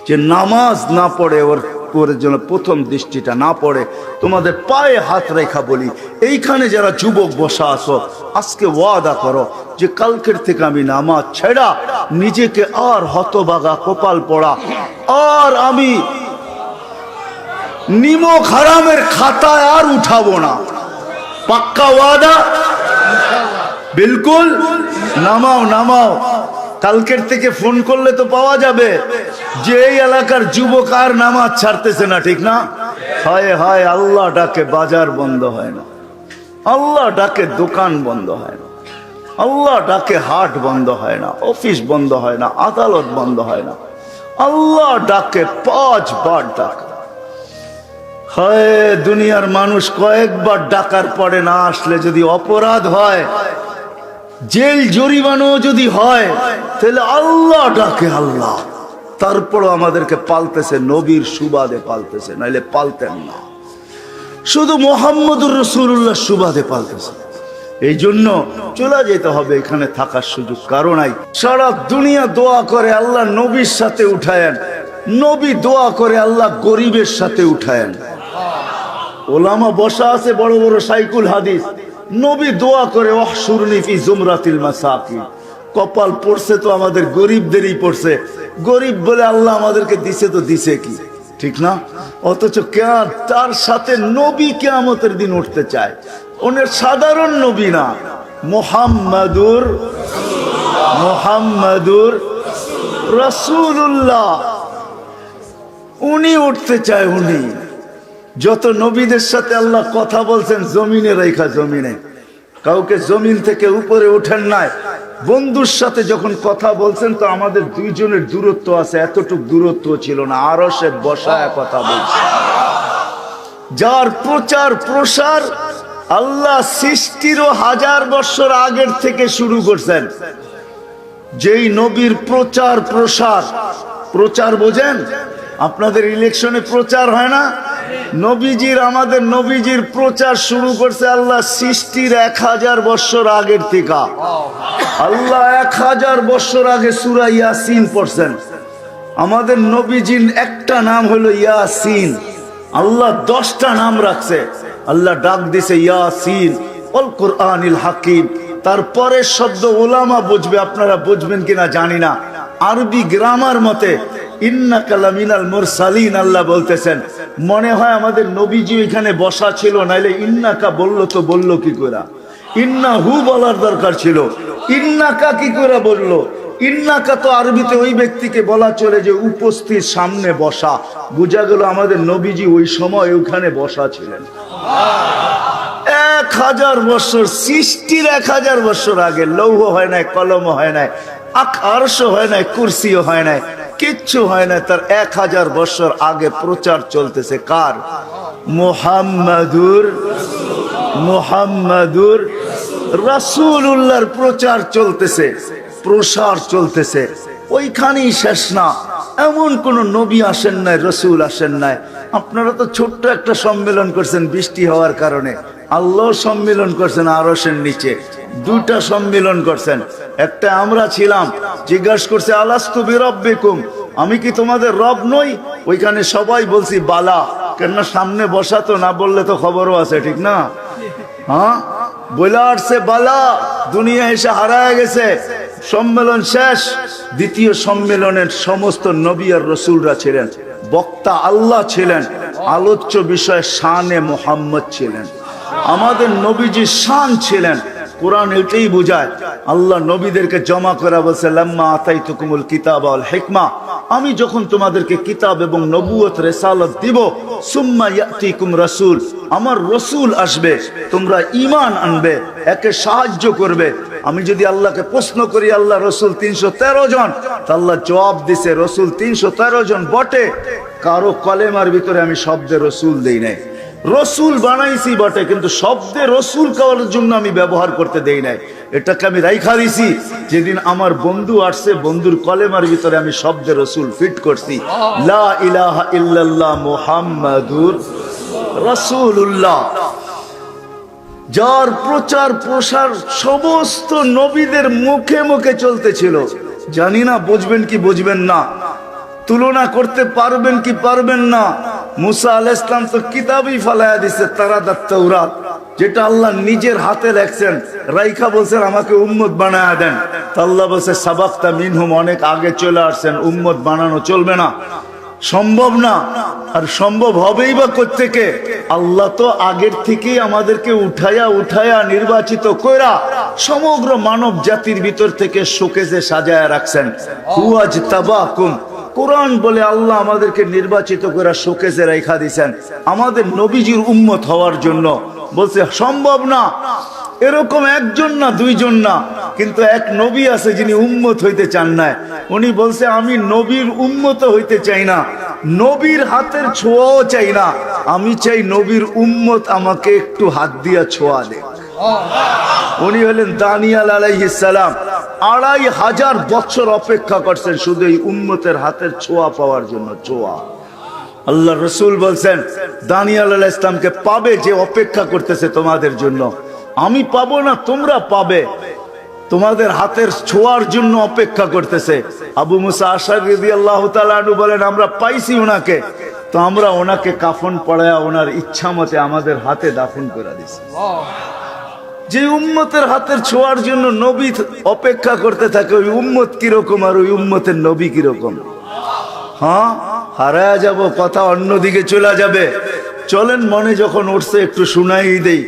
যে নামাজ না পড়ে ওর জন্য প্রথম দৃষ্টিটা না পড়ে। তোমাদের পায়ে হাত রেখা বলি, এইখানে যারা যুবক বসা আছো, আজকে ওয়াদা করো যে কালকের থেকে আমি নামাজ ছেড়া, নিজেকে আর হতবাগা কপাল পড়া, আর আমি নিমক হারামের খাতায় আর উঠাবো না। পাক্কা ওয়াদা? বিলকুল। নামাও নামাও, কালকের থেকে ফোন করলে তো পাওয়া যাবে যে এই এলাকার যুবক আর নামাজ ছাড়তেছে না, ঠিক না? হায় হায়, আল্লাহ ডাকে বাজার বন্ধ হয় না, আল্লাহ ডাকে দোকান বন্ধ হয় না, আল্লাহ ডাকে হাট বন্ধ হয় না, অফিস বন্ধ হয় না, আদালত বন্ধ হয় না, আল্লাহ ডাকে 5 বার ডাকে। হয় দুনিয়ার মানুষ কয়েকবার ডাকার পরে না আসলে যদি অপরাধ হয়, জেল জরিমানো যদি হয়, তাহলে আল্লাহ ডাকে আল্লাহ, তারপরও আমাদেরকে পালতেছে, নবীর সুবাদে পালতেছে, নাইলে পালতেন না। শুধু মুহাম্মদুর রাসূলুল্লাহ সুবাদে পালতেছে। এই জন্য চলে যেতে হবে, এখানে থাকার সুযোগ কারো নাই। সারা দুনিয়া দোয়া করে আল্লাহ নবীর সাথে উঠায়েন, নবী দোয়া করে আল্লাহ গরিবের সাথে উঠায়েন। ওলামা বসা আছে বড় বড় শাইখুল হাদিস, নবী দোয়া করে ওয়াহশুরনি ফি জুমরাতিল মাসাকিন। কপাল পড়ছে তো আমাদের গরিবদেরই পড়ছে, গরিব বলে আল্লাহ আমাদেরকে দিছে তো দিছে কি, ঠিক না? অথচ তার সাথে নবী কিয়ামতের দিন উঠতে চায়। ওনার সাধারণ নবী না, মুহাম্মাদুর রাসূলুল্লাহ, উনি উঠতে চায়। উনি যত নবীদের সাথে আল্লাহ কথা বলছেন জমিনে রেখা, জমিনে কাউকে জমিন থেকে উপরে ওঠেন নাই। বন্ধুর সাথে যখন কথা বলছেন তো আমাদের দুইজনের দূরত্ব আছে, এতটুক দূরত্ব ছিল না, আরশে বসায় কথা বলছে। যার প্রচার প্রসার আল্লাহ সৃষ্টিরও 1000 বছর আগের থেকে শুরু করছেন। যেই নবীর প্রচার প্রসার, প্রচার বোঝেন? আপনাদের ইলেকশনে প্রচার হয় না? নবীজির, আমাদের নবীজির প্রচার শুরু করছে আল্লাহ সৃষ্টির 1000 বছর আগের থেকে। আল্লাহ 1000 বছর আগে সূরা ইয়াসিন পড়ছেন। আমাদের নবীজির একটা নাম হলো ইয়াসিন, আল্লাহ 10টা নাম রাখছে। আল্লাহ ডাক দিছে ইয়াসিন ওয়াল কুরআনিল হাকিম। তারপরে শব্দ উলামা বুঝবে, আপনারা বুঝবেন কিনা জানি না। আরবি গ্রামার মতে ইন্নাকা লামিনাল মুরসালিন আল্লাহ বলতেছেন। মনে হয় আমাদের নবীজি এখানে বসা ছিল, নাইলে ইন্নাকা বললো তো বললো কি করে? ইন্নাহু বলার দরকার ছিল, ইন্নাকা কি করে বললো? ইন্নাকা তো আরবিতে ওই ব্যক্তিকে বলা চলে যে উপস্থিত, সামনে বসা। বোঝা গেল আমাদের নবীজি ওই সময় ওখানে বসা ছিলেন। 1000 বছর, সৃষ্টির 1000 বছর আগে। লৌহ হয় নাই, কলম হয় নাই, আরশ হয় নাই, কুরসিও হয় নাই, কিচ্ছু হয় না। তার 1000 বছর আগে প্রচার চলতেছে। কার? মুহাম্মাদুর রাসূলুল্লাহর প্রচার চলতেছে, প্রসার চলতেছে। ওইখানেই শেষ না, এমন কোন নবী আসেন নাই, রসুল আসেন নাই। আপনারা তো ছোট্ট একটা সম্মেলন করছেন বৃষ্টি হওয়ার কারণে, আল্লাহ সম্মেলন করছেন আরশের নিচে। 2টা সম্মেলন করছেন। একটা আমরা ছিলাম, জিজ্ঞাসা করছে আলাস্তু বিরাব্বিকুম, আমি কি তোমাদের রব নই? ওইখানে সবাই বলছি বালা, কেননা সামনে বসা তো, না বললে তো খবরও আছে, ঠিক না? হ্যাঁ, বলে আসছে বালা, দুনিয়া এসে হারায় গেছে। সম্মেলন শেষ। দ্বিতীয় সম্মেলনের সমস্ত নবী আর রসুলরা ছিলেন, বক্তা আল্লাহ ছিলেন, আলোচ্য বিষয় শানে মুহাম্মদ ছিলেন। আমাদের নবীজি শান ছিলেন। কোরআন এটাই বোঝায়। আল্লাহ নবীদেরকে জমা করে বলছে লাম্মা আতাইতুকুমুল কিতাব ওয়াল হিকমা, আমি যখন তোমাদেরকে কিতাব এবং নবুয়ত রিসালাত দিব, সুম্মা ইয়াতিকুম রাসূল, আমার রসুল আসবে, তোমরা ঈমান আনবে, একে সাহায্য করবে। আমি যদি আল্লাহকে প্রশ্ন করি আল্লাহ রসুল 313 জন, তা আল্লাহ জবাব দিছে রসুল 313 জন বটে, কারো কলেমার ভিতরে আমি শব্দে রসুল দেই নাই। রসুল বানাইছি বটে, কিন্তু শব্দে রসুল করার জন্য আমি ব্যবহার করতে দেই নাই। এটাকে আমি রাইখা দিছি। যেদিন আমার বন্ধু আসছে, বন্ধুর কলেমার ভিতরে আমি শব্দে রসুল ফিট করছি, লা ইলাহা ইল্লাল্লাহ মুহাম্মাদুর রাসূলুল্লাহ। যার প্রচার প্রসার সমস্ত নবীদের মুখে মুখে চলতেছিল। জানি না বুঝবেন কি বুঝবেন না, তুলনা করতে পারবেন কি পারবেন না। মুসা আলাইহিস সালাম তো কিতাবই ফালায়া দিছে, তারাদাত তাওরাত, যেটা আল্লাহ নিজের হাতে লেখছেন, রাইখা বলছেন আমাকে উম্মত বানায়া দেন। আল্লাহ বলছে সাবাক্তা মিনহুম, অনেক আগে চলে আসছেন, উম্মত বানানো চলবে না, সম্ভব না। আর সম্ভব হবেই বা কোত্থেকে? আল্লাহ তো আগের থেকেই আমাদেরকে উঠায়া উঠায়া নির্বাচিত কইরা সমগ্র মানব জাতির ভিতর থেকে শোকেজে সাজায়া রাখছেন। হুয়াজ তাবাকুম, কোরআন বলে আল্লাহ আমাদেরকে নির্বাচিত করে শোকেজে রেখা দিয়েছেন আমাদের নবীজির উম্মত হওয়ার জন্য। বলছে সম্ভব না। এরকম একজন না, দুইজন না, কিন্তু এক নবী আছে যিনি উম্মত হইতে চান না। উনি বলছে আমি নবীর উম্মত হইতে চাই না, নবীর হাতের ছোঁয়াও চাই না, আমি চাই নবীর উম্মত আমাকে একটু হাত দিয়া ছোঁয়া দে। উনি হলেন দানিয়াল আলাইহিস সালাম। 2500 বছর অপেক্ষা করছেন শুধু এই উম্মতের হাতের ছোঁয়া পাওয়ার জন্য। ছোঁয়া আল্লাহ রসুল বলছেন দানিয়াল আলাইহিস সালামকে পাবে যে অপেক্ষা করতেছে তোমাদের জন্য। আমি পাবো না, তোমরা পাবে, তোমাদের হাতের ছোঁয়ার জন্য অপেক্ষা করতেছে। আবু মুসা আশআরী রাদিয়াল্লাহু তাআলা আনহু বলেন আমরা পাইছি ওনাকে, তো আমরা ওনাকে কাফন পরায়া ওনার ইচ্ছা মতে আমাদের হাতে দাফন করে দিছি। যে উম্মতের হাতের ছোঁয়ার জন্য নবী অপেক্ষা করতে থাকে, ওই উম্মত কিরকম আর ওই উম্মতের নবী কিরকম? হ্যাঁ, হারায় যাব, কথা অন্যদিকে চলে যাবে। চলেন মনে যখন উঠছে একটু শুনাই দেই।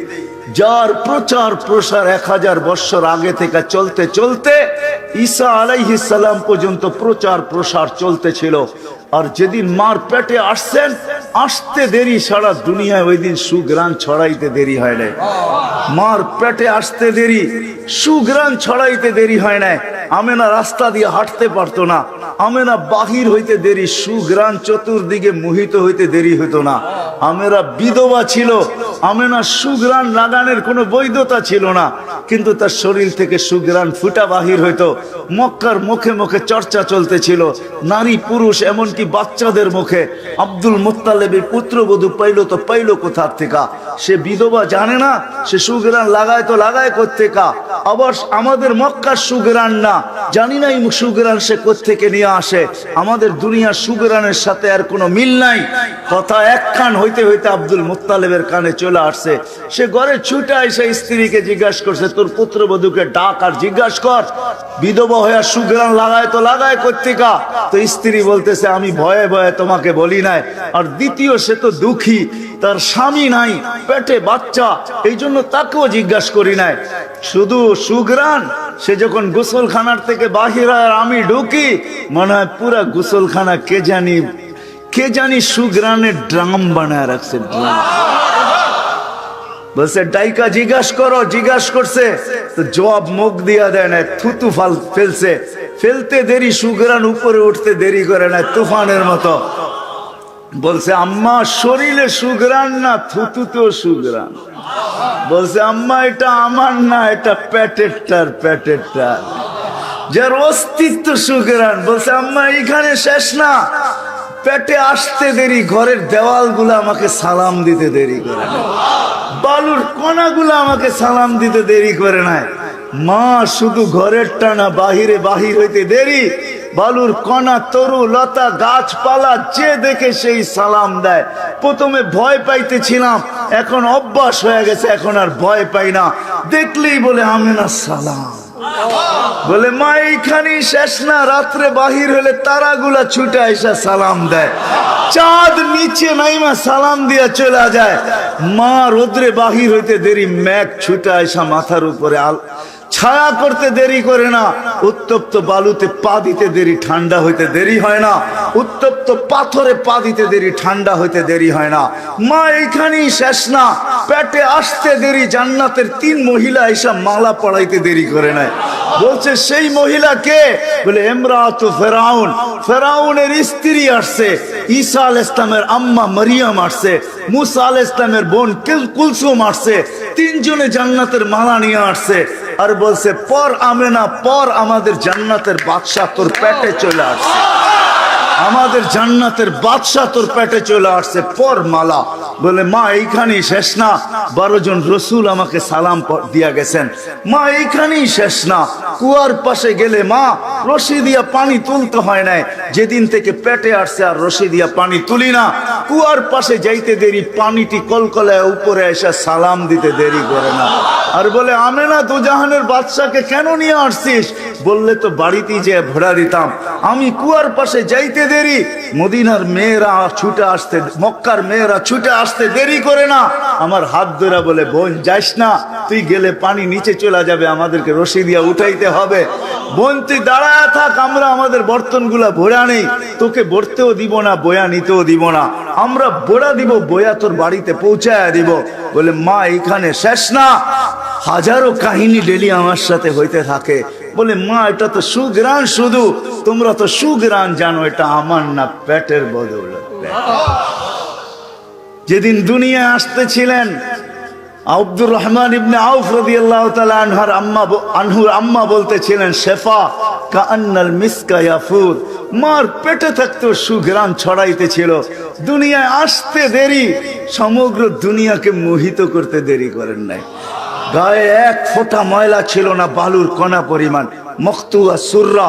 যার প্রচার প্রসার 1000 বছর আগে থেকে চলতে চলতে ঈসা আলাইহিস সালাম পর্যন্ত প্রচার প্রসার চলতেছিল। আর যেদিন মার পেটে আসছেন, আসতে দেরি, সারা দুনিয়ায় ওই দিন সুগ্রাণ ছড়াইতে দেরি হয় নাই। মার পেটে আসতে দেরি, সুগ্রাণ ছড়াইতে দেরি হয় নাই। আমেনা রাস্তা দিয়ে হাঁটতে পারতো না, আমেনা বাহির হইতে দেরি, সুগ্রাণ চতুর্দিকে মোহিত হইতে দেরি হইতো না। আমেরা বিধবা ছিল, আমেনা সুগ্রাণ লাগানোর কোনো বৈধতা ছিল না, কিন্তু তার শরীর থেকে সুগ্রাণ ফুটা বাহির হইতো। মক্কার মুখে মুখে চর্চা চলতেছিল, নারী পুরুষ এমনকি বাচ্চাদের মুখে। আব্দুল মুত্তালিবের পুত্রবধূ পাইলো তো পাইলো কোথার থেকে? সে বিধবা জানে না, সে সুগ্রাণ লাগায় তো লাগায় কোত্থেকা। আবার আমাদের মক্কার সুগ্রাণ না, জানি না এই সুগ্রাণ সে কোত্থেকে নিয়ে আসে। আমাদের দুনিয়ার সুগ্রাণের সাথে আর কোনো মিল নাই। কথা এক কান হইতে হইতে আব্দুল মুত্তালিবের কানে চলে আসছে। সে ঘরে ছুটে এসে স্ত্রীকে জিজ্ঞাসা করছে তোর পুত্রবধূকে ডাক আর জিজ্ঞাসা কর বিধবা হয়ে সুগ্রাণ লাগায় তো লাগায় কোত্থেকা? তো স্ত্রী বলতেছে আমি ভয়ে ভয়ে তোমাকে বলি নাই। আর দ্বিতীয়, সে তো দুঃখী, তার স্বামী নাই, পেটে বাচ্চা, এই জন্য তাকেও জিজ্ঞাসা করি নাই। শুধু সুগ্রাণ, সে যখন গোসলখানার থেকে বাহির হয় আর আমি ঢুকি, মনে হয় পুরা গোসলখানা কে জানি সুগ্রাণের ড্রাম বানায় রাখছে। বলছে ডাইকা জিজ্ঞাসা করো, জিজ্ঞাসা করছে তো জবাব মুখ দিয়া দেয় না, থুতু ফেলছে, ফেলতে দেরি, সুগ্রাণ উপরে উঠতে দেরি করে না, তুফানের মতো। বলছে আম্মা শরীরে সুগ্রাণ না, থুতুতেও সুগ্রাণ। বলছে আম্মা এটা আমার না, এটা পেটেরটার যার অস্তিত্ব সুগ্রাণ। বলছে আম্মা এইখানে শেষ না, পেটে আসতে দেরি, ঘরের দেওয়াল গুলো আমাকে সালাম দিতে দেরি করে না, বালুর কণাগুলো আমাকে সালাম দিতে দেরি করে নাই। মা শুধু ঘরের টানা, বাহিরে বাহির হইতে দেরি, বালুর কণা, তরু লতা, গাছপালা যে দেখে সেই সালাম দেয়। প্রথমে ভয় পাইতেছিলাম, এখন অভ্যাস হয়ে গেছে, এখন আর ভয় পাই না, দেখলেই বলে আমেনা সালাম। বলে মা এইখানেই শেষ না, রাত্রে বাহির হলে তারাগুলা ছুটে এসে সালাম দেয়, চাঁদ নিচে নাইমা সালাম দিয়া চলে যায়। মা রোদ্রে বাহির হইতে দেরি, মেঘ ছুটে এসা মাথার উপরে ছায়া করতে দেরি করে না। উত্তপ্ত বালুতে পা দিতে দেরি, ঠান্ডা হইতে দেরি হয় না। উত্তপ্ত পাথরে পা দিতে দেরি, ঠান্ডা হইতে দেরি হয় না। মা এইখানেই শেষ না, পেটে আসতে দেরি, জান্নাতের 3 মহিলা এসে মালা পড়াইতে দেরি করে নাই। বলছে সেই মহিলা কে? বলে ইমরাতু ফেরাউন, ফেরাউনের স্ত্রী আসছে। ঈসা আলাইহিস সালামের আম্মা মারিয়াম আসছে, মুসা আলাইহিস সালামের বোন কুলসুম আসছে। 3 জনে জান্নাতের মালা নিয়ে আসছে। আর বলছে পর আমেনা, পর আমাদের জান্নাতের বাদশাহ তোর পেটে চলে আসছে, আমাদের জান্নাতের বাদশাহ তোর পেটে চলে আসছে, পর মালা। বলে মা এইখানেই শেষ না, 12 জন রসুল আমাকে সালাম দিয়া গেছেন। মা এইখানেই শেষ না, কুয়ার পাশে গেলে মা রশি দিয়া পানি তুলতে হয় নাই, যেদিন থেকে পেটে আসছে আর রশি দিয়া পানি তুলি না। কুয়ার পাশে যাইতে দেরি, পানিটি কলকলায় উপরে এসে সালাম দিতে দেরি করে না। আর বলে আমেনা দুজাহানের বাদশাকে কেন নিয়ে আসছিস? বললে তো বাড়িতেই যে ভরা দিতাম। আমি কুয়ার পাশে যাইতে দেরি, মদিনার মেয়েরা ছুটে আসতে, মক্কার মেয়েরা ছুটে আসতে দেরি করে না। আমার হাত ধরা বলে বোন যাইস না, তুই গেলে পানি নিচে চলে যাবে, আমাদেরকে রশি দিয়া উঠাইতে হবে। বোন তুই দাঁড়ায় থাক, আমরা আমাদের বর্তনগুলা ভরা নেই, তোকে ভরতেও দিব না, বয়া নিতেও দিব না, আমরা ভরা দিব, বয়া তোর বাড়িতে পৌঁছায় দিব। বলে মা এইখানে শেষ না, হাজারো কাহিনী ডেলি আমার সাথে হইতে থাকে। বলে মা এটা তো সুগ্রাণ, শুধু তোমরা তো সুগ্রাণ জানো, এটা আমার না পেটের বদৌলত। যেদিন দুনিয়ায় আসতেছিলেন আব্দুর রহমান ইবনে আউফ রাদিয়াল্লাহু তাআলা আনহুর আম্মা বলতেছিলেন, শেফা কাআন্নাল মিসকা ইয়াফুর, মার পেটে থাকতেও সুঘ্রাণ ছড়াইতেছিল। দুনিয়ায় আসতে দেরি, সমগ্র দুনিয়াকে মোহিত করতে দেরি করেন নাই। গায়ে এক ফোঁটা ময়লা ছিল না, বালুর কণা পরিমাণ। মখতুয়া সুররা,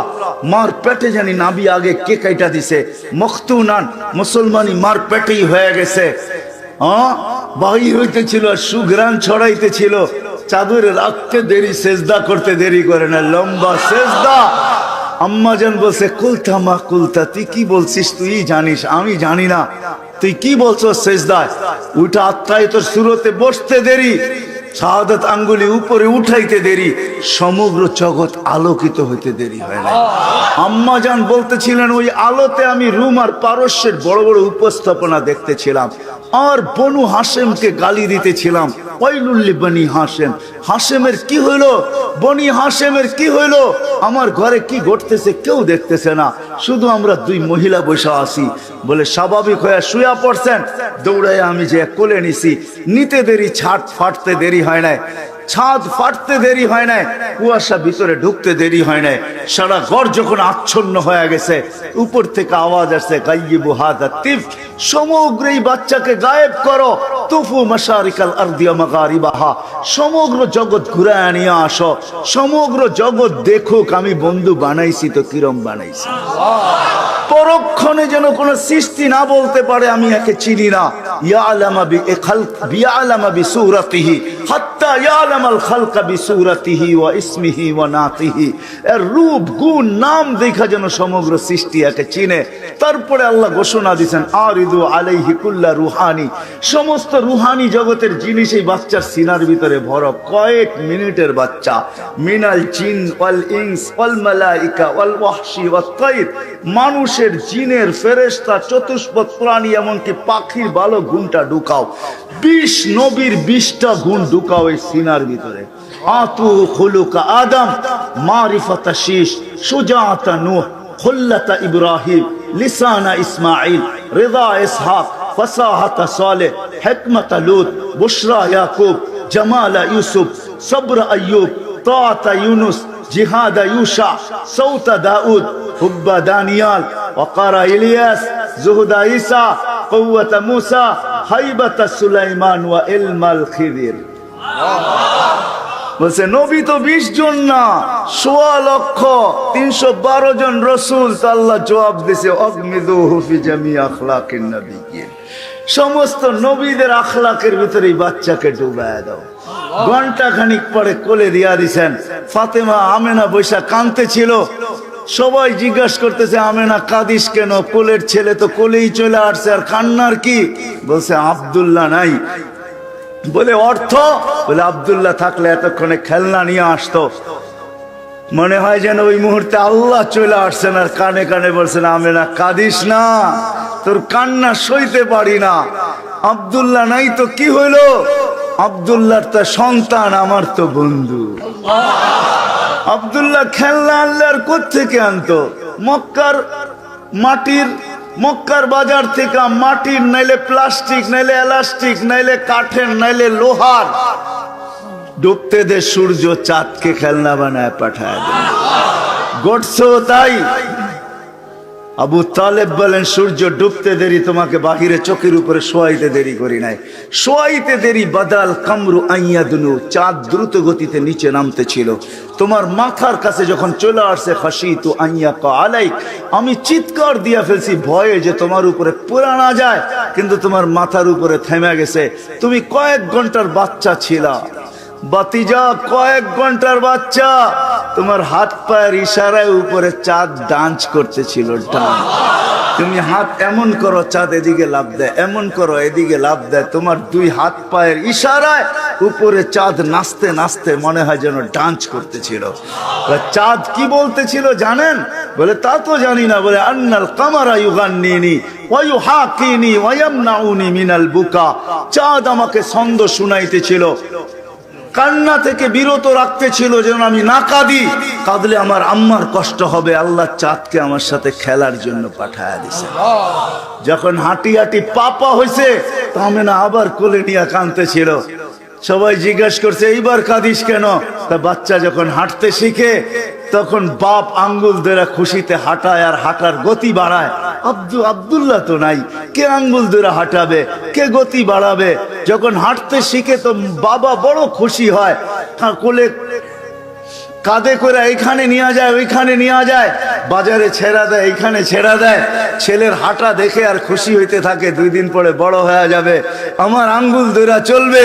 মার পেটে জানি নাবি আগে কে কাইটা দিছে। মখতুনান, মুসলমানি মার পেটেই হয়ে গেছে। বাহির হইতেছিল আর সুঘ্রাণ ছড়াইতেছিল। চাদরে রাখতে দেরি, সেজদা করতে দেরি করে না, লম্বা সেজদা। আম্মা জান বলছে, কুলতা মা কুলতা, তুই কি বলছিস তুই জানিস, আমি জানি না, তুই কি বলছো সেজদায়? ওইটা আত্মায় তোর সুরতে বসতে দেরি, শাহাদাত আঙ্গুলি উপরে উঠাইতে দেরি, সমগ্র জগৎ আলোকিত হইতে দেরি হয় না। আম্মা জান বলতেছিলেন, ওই আলোতে আমি রুম আর পারস্যের বড় বড় উপস্থাপনা দেখতেছিলাম, আর বনু হাশেমকে গালি দিতেছিলাম। ওয়াইলুল বনি হাশেম, হাশেমের কি হইলো, বনি হাশেমের কি হইলো, আমার ঘরে কি ঘটতেছে কেউ দেখতেছে না, শুধু আমরা দুই মহিলা বসে আছি। বলে স্বাভাবিক হয়ে শুয়া পড়ছেন, দৌড়ায় আমি যে কোলে নিছি। নিতে দেরি, ছাদ ফাটতে দেরি হয় নাই, ছাদ ফাটতে দেরি হয় নাই, কুয়াশা ভিতরে ঢুকতে দেরি হয় নাই। সারা ঘর যখন আচ্ছন্ন হয়ে গেছে, উপর থেকে আওয়াজ আসছে, গাইয়িবু হাযা তিফ, সমগ্র এই বাচ্চাকে গায়েব করো। তুফু মাশারিকাল আরদি ওয়া মাগারিবাহা, সমগ্র জগৎ ঘুরায় নিয়ে আসো, সমগ্র জগৎ দেখুক আমি বন্ধু বানাইছি তো কিরম বানাইছি। পরক্ষণে যেন কোনো সৃষ্টি না বলতে পারে আমি একে চিনি না। ইয়ালামা বিয়ালামা বিসূরাতিহি হাত্তা ইয়ালামাল খালকা বিসূরাতিহি ওয়া ইসমিহি ওয়া নাতিহি, এর রূপ গুণ নাম দেখা যেন সমগ্র সৃষ্টি একে চিনে। তারপরে আল্লাহ ঘোষণা দিয়েছেন, আরিদু আলাইহি কুল্লা রুহানি, সমস্ত রুহানি জগতের জিনিস এই বাচ্চার সিনার ভিতরে ভরো। কয়েক মিনিটের বাচ্চা, মিনাল জিন ওয়াল ইনস ওয়াল মালাইকা ওয়াল ওয়াহশি ওয়াত তাইর, মানুষের, জিনের, ফেরেশতা, চতুষ্পদ প্রাণী, এমনকি পাখির ভালো গুণটা ঢুকাও। 20 নবীর 20টা গুণ ঢুকাও এই সিনার ভিতরে। আতু খুলুকা আদম, মারিফাতা শীশ, সুজাআতা নূহ, খুল্লাতা ইব্রাহিম, লিসানা ইসমাঈল, রিদা ইসহাক, ফাসাহাতা সালেহ, হিকমাতা লূত, বুশরা ইয়াকুব, জামালা ইউসুফ, সবর আইয়ুব, তাআতা ইউনুস, জিহাদা ইউশা, সৌতা দাউদ, হুব্বা দানিয়াল, ওয়াকারা ইলিয়াস, জুহুদা ঈসা, কুওয়াতা মূসা, হাইবাতা সুলাইমান ওয়া ইলমাল খিদির। বলছে নবী তো 20 জন না, 1,00,312 জন রসুল। তো আল্লাহ জবাব দিছে, অগমিদুহু ফি জামি আখলাকিন নবিয়্যিন, সমস্ত নবীদের আখলাকের ভিতরে বাচ্চাকে ডুবায় দাও। ঘন্টা খানিক পরে কোলে দিয়া দিছেন। ফাতেমা আমেনা বৈশা কাঁদতে ছিল। সবাই জিজ্ঞাসা করতেছে, আমেনা কাঁদিস কেন? কোলের ছেলে তো কোলেই চলে আসছে, আর কান্নার কি? বলছে আব্দুল্লাহ নাই। বলে অর্থ? বলে আব্দুল্লাহ থাকলে এতক্ষণে খেলনা নিয়ে আসতো। মনে হয় যেন ওই মুহূর্তে আল্লাহ চলে আসছেন আর কানে কানে বলছেন, আমেনা কাঁদিস না, তোর কান্না সইতে পারি না। আব্দুল্লাহ নাই তো কি হইলো? আব্দুল্লাহর তো সন্তান, আমার তো বন্ধু। আব্দুল্লাহ খেলনা আনলে আর কোত্থেকে আনতো? মক্কার বাজার থেকে মাটির, নাইলে প্লাস্টিক, নাইলে এলাস্টিক, নাইলে কাঠের, নাইলে লোহার। ডুবতে দে সূর্য, চাঁদকে খেলনা বানায় পাঠায় দেয়। গড়ছো তাই। আবু তালেব বলেন, সূর্য ডুবতে দেরি, তোমাকে বাহিরে চোখের উপরে শোয়াইতে দেরি করি নাই। শোয়াইতে দেরি বাদাল কামরু আইয়াদনু, চাঁদ দ্রুত গতিতে নিচে নামতে ছিল। তোমার মাথার কাছে যখন চলে আসছে, খাশিতু আইয়াকা আলাইক, আমি চিৎকার দিয়া ফেলছি ভয়ে যে তোমার উপরে পড়া না যায়, কিন্তু তোমার মাথার উপরে থেমে গেছে। তুমি কয়েক ঘন্টার বাচ্চা ছিলা বাতিজা, কয়েক ঘন্টার বাচ্চা। তোমার হাত পায়ের ইশারায় উপরে চাঁদ ডান্স করতেছিল। তুমি হাত এমন করো, চাঁদ এদিকে লাফ দেয়, এমন করো এদিকে লাফ দেয়। তোমার দুই হাত পায়ের ইশারায় উপরে চাঁদ নাচতে নাচতে মনে হয় যেন ডান্স করতেছিল। চাঁদ কি বলতেছিল জানেন? বলে তা তো জানি না। বলে আন্নাল কামারা ইউগান্নিনি ওয়া ইউহাকিনি ওয়া ইয়ামনাউনি মিনাল বুকা, চাঁদ আমাকে ছন্দ শুনাইতেছিল, কান্না থেকে বিরত রাখতেছিল যেন আমি না কাঁদি, কাঁদলে আমার আম্মার কষ্ট হবে। আল্লাহ চাঁদকে আমার সাথে খেলার জন্য পাঠায়া দিছে। যখন হাঁটি হাঁটি পাপা হয়েছে, তো আমেনা আবার কোলে নিয়ে কাঁদতেছিল। সবাই জিজ্ঞাসা করছে এইবার কাঁদিস কেন? তা বাচ্চা যখন হাঁটতে শিখে তখন বাপ আঙ্গুল ধরে খুশিতে হাঁটায় আর হাঁটার গতি বাড়ায়। আব্দুল্লাহ তো নাই, কে আঙ্গুল ধরে হাঁটাবে, কে গতি বাড়াবে? যখন হাঁটতে শিখে তো বাবা বড় খুশি হয়, কোলে কাঁধে করে এইখানে নিয়ে যায়, ওইখানে নিয়ে যায়, বাজারে ছেড়া দেয়, এইখানে ছেড়া দেয়। ছেলের হাঁটা দেখে আর খুশি হইতে থাকে, 2 দিন পরে বড় হয়ে যাবে, আমার আঙ্গুল ধরা চলবে।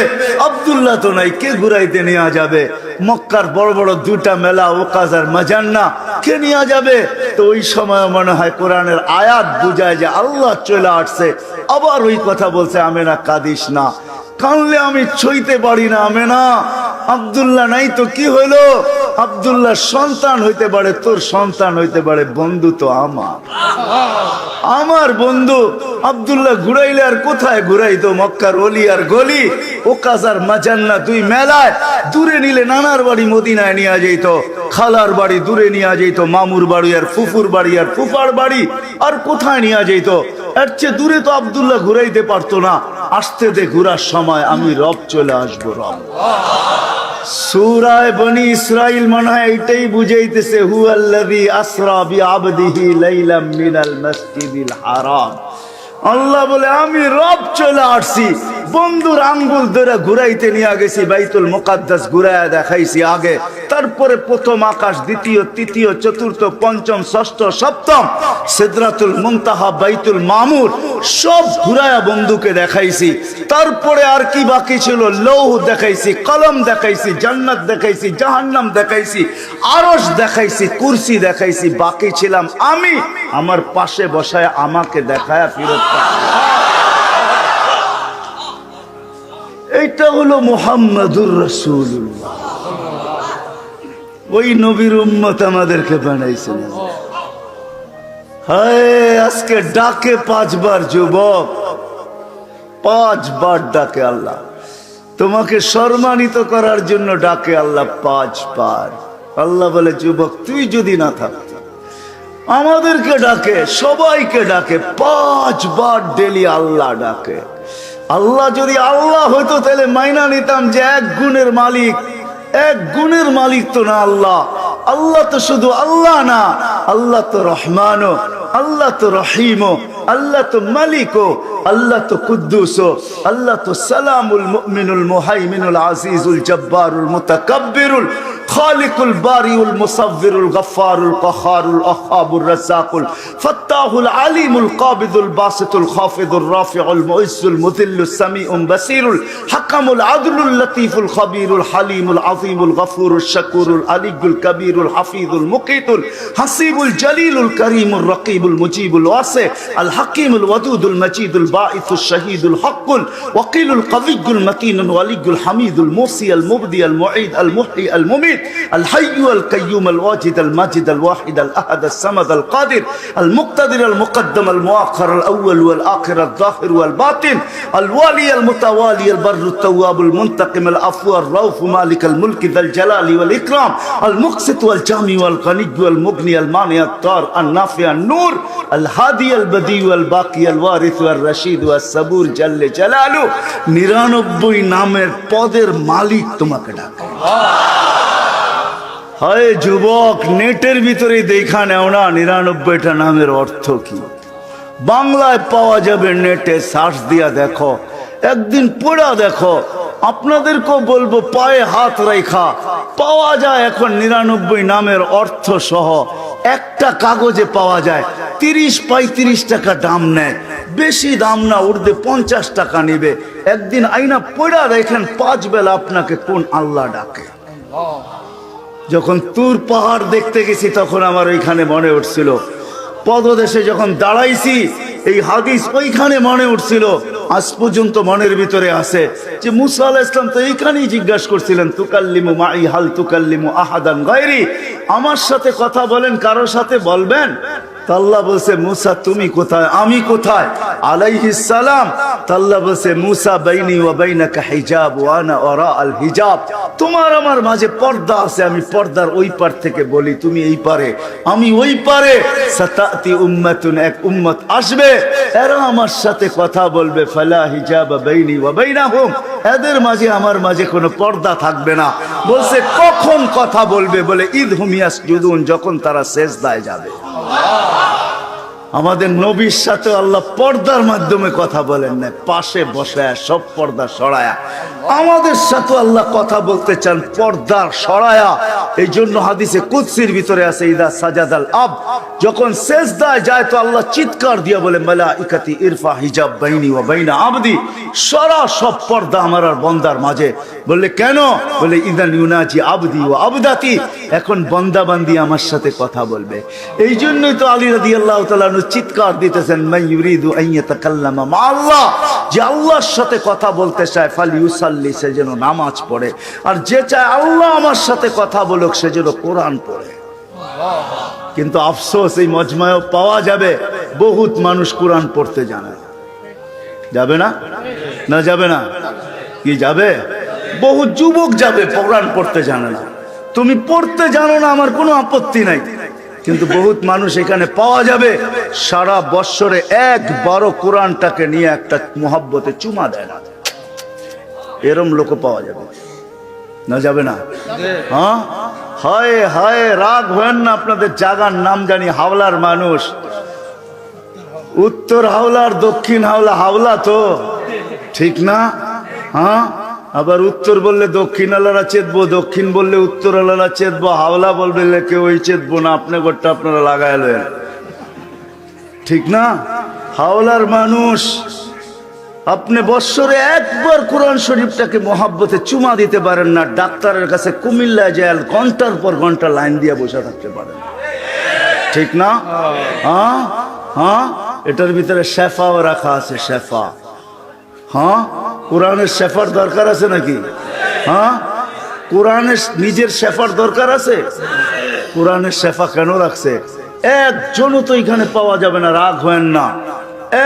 আব্দুল্লাহ তো নাই, কে ঘুরাইতে নিয়ে যাবে? মক্কার বড় বড় 2টা মেলা, ওকাজ আর মাজান্না, কে নিয়ে যাবে? তো ওই সময় মনে হয় কোরআনের আয়াত বুঝায় যে আল্লাহ চলে আসছে। আবার ওই কথা বলছে, আমেনা কাঁদিস না, কানলে আমি ছইতে পারি না। আমেনা, আব্দুল্লাহ নাই তো কি হইলো? আব্দুল্লাহ সন্তান হইতে পারে, তোর সন্তান হইতে পারে, বন্ধু তো আমার বন্ধু। আব্দুল্লাহ ঘুরাইলে আর কোথায় ঘুরাইতো? মক্কার অলি আর গলি, ওকাজ আর মাজান্না 2 মেলায়। দূরে নিলে নানার বাড়ি মদিনায় নিয়ে যেত, খালার বাড়ি দূরে নিয়ে যেত, মামুর বাড়ি আর ফুফুর বাড়ি আর ফুফার বাড়ি আর কোথায় নিয়ে যেত। এর চেয়ে দূরে তো আব্দুল্লাহ ঘুরাইতে পারতো না। আসতে দে ঘুরার সময়, আমি রব চলে আসবো। রব সূরা বনি ইসরাইল মনে হয় এটাই বুঝাইতেছে, হুয়াল্লাযী আসরা বিআবদিহি লাইলাম মিনাল মাসজিদিল হারাম। আল্লাহ বলে আমি রব চলে আসছি। বন্ধুর আঙ্গুল ধরে ঘুরাইতে নিয়ে গেছি, বাইতুল মুকাদ্দাস ঘুরাইয়া দেখাইছি আগে, তারপরে প্রথম আকাশ, দ্বিতীয়, তৃতীয়, চতুর্থ, পঞ্চম, ষষ্ঠ, সপ্তম, সিদরাতুল মুনতাহা, বাইতুল মামুর, সব ঘুরাইয়া বন্ধুকে দেখাইছি। তারপরে আর কি বাকি ছিল? লৌহ দেখাইছি, কলম দেখাইছি, জান্নাত দেখাইছি, জাহান্নাম দেখাইছি, আরশ দেখাইছি, কুরসি দেখাইছি। বাকি ছিলাম আমি, আমার পাশে বসায় আমাকে দেখায়া ফিরত। এইটা হলো মুহাম্মাদুর রাসূলুল্লাহ। ওই নবীর উম্মত আমাদেরকে বানাইছেন। হায়, আজকে ডাকে 5 বার যুবক, 5 বার ডাকে আল্লাহ। তোমাকে সম্মানিত করার জন্য ডাকে আল্লাহ 5 বার। আল্লাহ বলে, যুবক তুই যদি না থাক, আমাদেরকে ডাকে, সবাইকে ডাকে 5 বার ডেলি আল্লাহ ডাকে। আল্লাহ যদি আল্লাহ হইতো তাহলে মাইনা নিতাম যে 1 গুণের মালিক। 1 গুণের মালিক তো না আল্লাহ। আল্লাহ তো শুধু আল্লাহ না, আল্লাহ তো রহমানও, আল্লাহ তো রহিমও, আল্লাহ তো মালিকও, আল্লাহ তো কুদ্দুসও, আল্লাহ তো সালামুল মুমিনুল মুহাইমিনুল আজিজুল জব্বারুল মুতাকাব্বিরুল খালিকুল বারিউল মুসাవ్বিরুল গফফারুল কহারুল আহাবুর রাজ্জাকুল ফাত্তাহুল আলিমুল কাবিদুল বাসিতুল খাফিদুর রাফিউল মুইজ্জুল মুযিল্লুস সামিউল বাসিরুল হাকামুল আদলুল লতীফুল খবীরুল হালিমুল আযীমুল গফুরুল শাকুরুল আলিয়ুল কবীরুল হাফিজুল মুকিতুল হাসিবুল জলিলুল করিমুর রকিবুল মুজিবুল ওয়াসি আল হাকিমুল ওয়াদুদুল মজিদুল বাঈসুশ শহীদুল হকুল ওয়াকিলুল কবিয়ুল মতিনুল ওয়ালিয়ুল হামিদুল মুসি আল মুবদি আল মুঈদ আল মুহয়ি আল মুমিত الحي القيوم الواجد الماجد الواحد الأحد الصمد القادر المقتدر المقدم المؤخر الأول والآخر الظاهر والباطن الوالي المتوالي البر التواب المنتقم العفو الرؤوف مالك الملك ذا الجلال والإكرام المقسط والجامع والغني والمغني المانع الضار النافع النور الهادي البديع الباقي الوارث والرشيد والصبور جل جلاله 99 নামের পদের মালিক তোমাকে ডাকে। হায় যুবক, নেটের ভিতরে দেখা নেও না 99টা নামের অর্থ কি। বাংলায় পাওয়া যাবে, নেটে সার্চ দিয়া দেখো, একদিন পড়া দেখো। আপনাদেরকেও বলবো পায়ে হাত রেখা পাওয়া যায় এখন 99 নামের অর্থ সহ। একটা কাগজে পাওয়া যায়, 30-35 টাকা দাম নেয়, বেশি দাম না, উর্দে 50 টাকা নিবে। একদিন আইনা পড়া দেখেন 5 বেলা আপনাকে কোন আল্লাহ ডাকে। যখন তুর পাহাড় দেখতে গেছি তখন আমার ওইখানে মনে উঠছিল, পদদেশে যখন দাঁড়াইছি এই হাদিস ওইখানে মনে উঠছিল। আজ পর্যন্ত মনের ভিতরে আছে যে মুসা আলাইহিস সালাম তো এইখানেই জিজ্ঞাসা করছিলেন, তুকাল্লিমু মাই হাল তুকাল্লিমু আহাদান গায়রি, আমার সাথে কথা বলেন, কারোর সাথে বলবেন? আল্লাহ বলছে মুসা তুমি কোথায়, আমি কোথায়, আলাইহিস সালাম। আল্লাহ বলছে মুসা বাইনি ওয়া বাইনাকা হিজাব ওয়া আনা ওয়ারা আল হিজাব, তোমার আমার মাঝে পর্দা আছে, আমি পর্দার ওই পার থেকে বলি, তুমি এই পারে আমি ওই পারে। সাতাতি উম্মাতুন, এক উম্মত আসবে, এরা আমার সাথে কথা বলবে, ফালা হিজাবা বাইনি ওয়া বাইনাহুম, এদের মাঝে আমার মাঝে কোনো পর্দা থাকবে না। বলছে কখন কথা বলবে, বলে ঈদ হুম ইয়াসজুদুন, যখন তারা সিজদায় যাবে। আমাদের নবীর সাথে আল্লাহ পর্দার মাধ্যমে কথা বলেন না, পাশে বসায়া সব পর্দা সরায়া। আমাদের সাথে আল্লাহ কথা বলতে চান পর্দার সরায়া। এই জন্য হাদিসে কুদসির ভিতরে আছে, ইদা সাজাদাল আব, যখন সিজদায় যায় তো আল্লাহ চিৎকার দিয়া বলে, মালাইকাতি ইরফা হিজাব বাইনি ওয়া বাইনা আবদি, সরা সব পর্দা আমার আর বান্দার মাঝে। বললে কেন, বলে ইদান ইউনাজি আবদি ওয়া আবদাতি, এখন বান্দা বান্দি আমার সাথে কথা বলবে। এই জন্যই তো আলী রাদিয়াল্লাহু তাআলা চিৎকার দিতেছেন, মান ইউরিদু আন ইয়াতাকাল্লামা মা আল্লাহ, যে আল্লাহর সাথে কথা বলতে চায় ফালিউসাল্লি, সে যেন নামাজ পড়ে, আর যে চায় আল্লাহ আমার সাথে কথা বলুক সে যেন কোরআন পড়ে। কিন্তু আফসোস, এই মজমায়ও পাওয়া যাবে বহুত মানুষ কোরআন পড়তে জানে, যাবে না? না যাবে না? কি যাবে? বহু যুবক যাবে কোরআন পড়তে জানে না। তুমি পড়তে জানো না, আমার কোনো আপত্তি নাই, কিন্তু বহুত মানুষ এখানে পাওয়া যাবে সারা বৎসরে একবারও কোরআনটাকে নিয়ে একটা মুহাব্বতে চুমা দেয় না, এরম লোক পাওয়া যাবে না, যাবে না? হ্যাঁ, হায় হায়, রাগ হয়েন না, আপনাদের জায়গার নাম জানি হাওলার মানুষ, উত্তর হাওলার দক্ষিণ হাওলা, হাওলা তো ঠিক না? হ্যাঁ, আবার উত্তর বললে দক্ষিণ আলারা চেতবো, দক্ষিণ বললে উত্তর আলারা চেতবো, হাওলা বলবে কেউ ওই চেতবো না, আপনি গোটা আপনারা লাগাইলেন, ঠিক না? হাওলার মানুষ, আপনি বৎসরে একবার কোরআন শরীফটাকে মহাব্বতে চুমা দিতে পারেন না, ডাক্তারের কাছে কুমিল্লায় যায় ঘন্টার পর ঘন্টা লাইন দিয়ে বসে থাকতে পারেন, ঠিক না? হ্যাঁ হ্যাঁ, এটার ভিতরে শেফাও রাখা আছে, শেফা। হ্যাঁ, কোরআনের শেফার দরকার আছে নাকি? হ্যাঁ, কোরআনের নিজের শেফার দরকার আছে। কোরআনের শেফা কেন রাখছে? একজনও তো এখানে পাওয়া যাবে না, রাগ হয় না,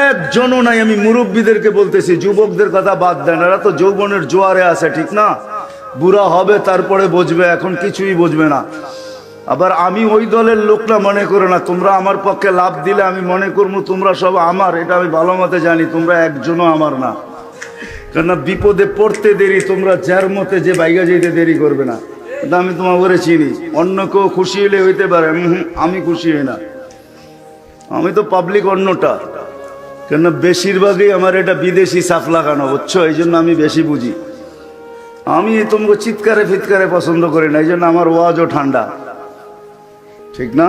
একজনও নাই। আমি মুরব্বীদেরকে বলতেছি, যুবকদের কথা বাদ দেন, এরা তো যৌবনের জোয়ারে আছে, ঠিক না? বুড়া হবে তারপরে বুঝবে, এখন কিছুই বুঝবে না। আবার আমি ওই দলের লোক না, মনে করো না তোমরা আমার পক্ষে লাভ দিলে আমি মনে করবো তোমরা সব আমার, এটা আমি ভালো মতে জানি, তোমরা একজনও আমার না। কেননা বিপদে পড়তে দেরি, তোমরা যার মতে যে বাইগা যেতে দেরি করবে না, এটা আমি তোমার করে চিনি। অন্য কেউ খুশি হলে হইতে পারে, আমি খুশি হই না, আমি তো পাবলিক অন্যটা। কেননা বেশিরভাগই আমার এটা বিদেশি সাফ লাগানো, বুঝছো? এই জন্য আমি বেশি বুঝি। আমি তোমাকে চিৎকারে ফিৎকারে পছন্দ করি না, এই জন্য আমার ওয়াজও ঠান্ডা, ঠিক না?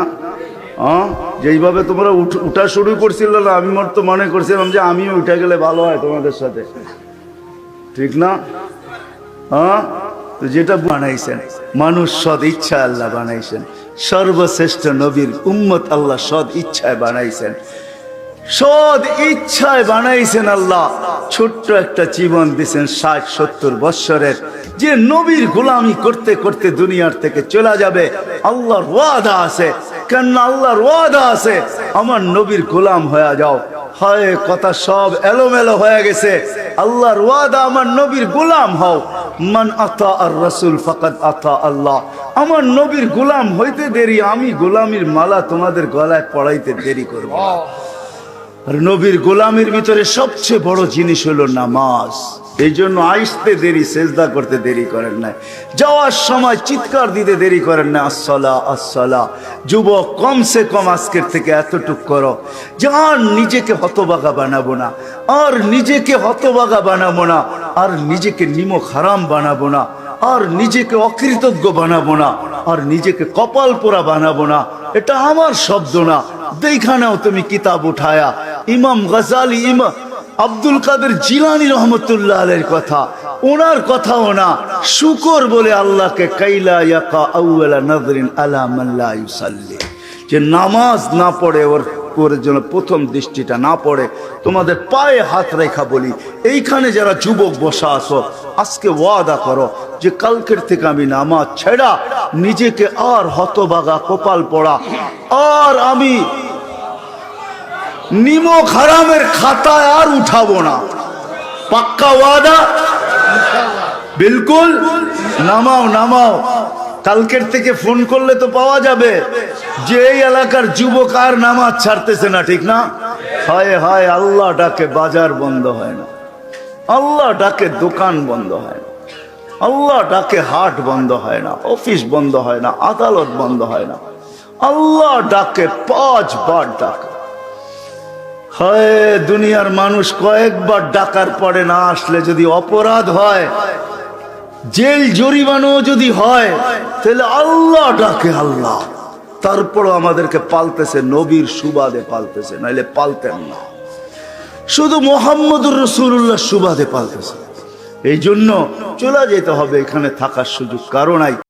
হ্যাঁ, যেইভাবে তোমরা উঠা শুরু করছিল না, আমি তো মনে করছিলাম যে আমিও উঠে গেলে ভালো হয় তোমাদের সাথে, ঠিক না? হ্যাঁ, তো যেটা বানাইছেন মানুষ সদ ইচ্ছা আল্লাহ বানাইছেন, সর্বশ্রেষ্ঠ নবীর উম্মত আল্লাহ সদ ইচ্ছায় বানাইছেন, সদ ইচ্ছায় বানাইছেন আল্লাহ। ছোট্ট একটা জীবন দিয়েছেন 60-70 বৎসরের, যে নবীর গোলামি করতে করতে দুনিয়ার থেকে চলে যাবে। আল্লাহর ওয়াদা আছে, কেন আল্লাহর ওয়াদা আছে, আমার নবীর গোলাম হয়ে যাও। হয় কথা সব এলোমেলো হয়ে গেছে। আল্লাহর ওয়াদা, আমার নবীর গোলাম হও। মান আতা আর রাসূল ফাকাদ আতা আল্লাহ, আমার নবীর গোলাম হইতে দেরি, আমি গোলামির মালা তোমাদের গলায় পড়াইতে দেরি করব। আর নবীর গোলামির ভিতরে সবচেয়ে বড় জিনিস হলো নামাজ। এই জন্য আসতে দেরি, সেজদা করতে দেরি করেন না, যাওয়ার সময় চিৎকার দিতে দেরি করেন না, আসসালা আসসালা। যুবক, কমসে কম আজকের থেকে এতটুক করো, যার নিজেকে হতবাগা বানাবো না, আর নিজেকে হতবাগা বানাবো না, আর নিজেকে নিমক হারাম বানাবো না, আর নিজেকে অকৃতজ্ঞ বানাবো না, আর নিজেকে কপাল পোড়া বানাবো না। এটা আমার শব্দ না, দেখা নাও তুমি কিতাব উঠায়া, ইমাম গজালি, ইমাম আব্দুল কাদের জিলানী রহমতুল্লাহ আলাইহির কথা, ওনার কথাও না। শুকর বলে আল্লাহকে, কাইলা ইয়াকা আউয়ালা নাযরিন আলা মান লা ইউসাল্লি, যে নামাজ না পড়ে ওর জন্য প্রথম দৃষ্টিটা না পড়ে। তোমাদের পায়ে হাত রেখা বলি, এইখানে যারা যুবক বসা আছো, আজকে ওয়াদা করো যে কালকের থেকে আমি নামাজ ছেড়া, নিজেকে আর হতবাগা কপাল পড়া আর আমি নিমক হারামের খাতায় আর উঠাবো না, পাক্কা ওয়াদা? বিলকুল। নামাও নামাও, কালকের থেকে ফোন করলে তো পাওয়া যাবে যে এই এলাকার যুবক আর নামাজ ছাড়তেছে না, ঠিক না? হায় হায়, আল্লাহ ডাকে বাজার বন্ধ হয় না, আল্লাহ ডাকে দোকান বন্ধ হয় না, আল্লাহ ডাকে হাট বন্ধ হয় না, অফিস বন্ধ হয় না, আদালত বন্ধ হয় না, আল্লাহ ডাকে 5 বার ডাকে। হায়, দুনিয়ার মানুষ কয়েকবার ডাকার পরে না আসলে যদি অপরাধ হয়, জেল জরিমানো যদি হয়, তাহলে আল্লাহ ডাকে আল্লাহ, তারপরও আমাদেরকে পালতেছে, নবীর সুবাদে পালতেছে, নাইলে পালতেন না। শুধু মুহাম্মদুর রাসূলুল্লাহ সুবাদে পালতেছে। এই জন্য চলে যেতে হবে, এখানে থাকার সুযোগ কারো নাই।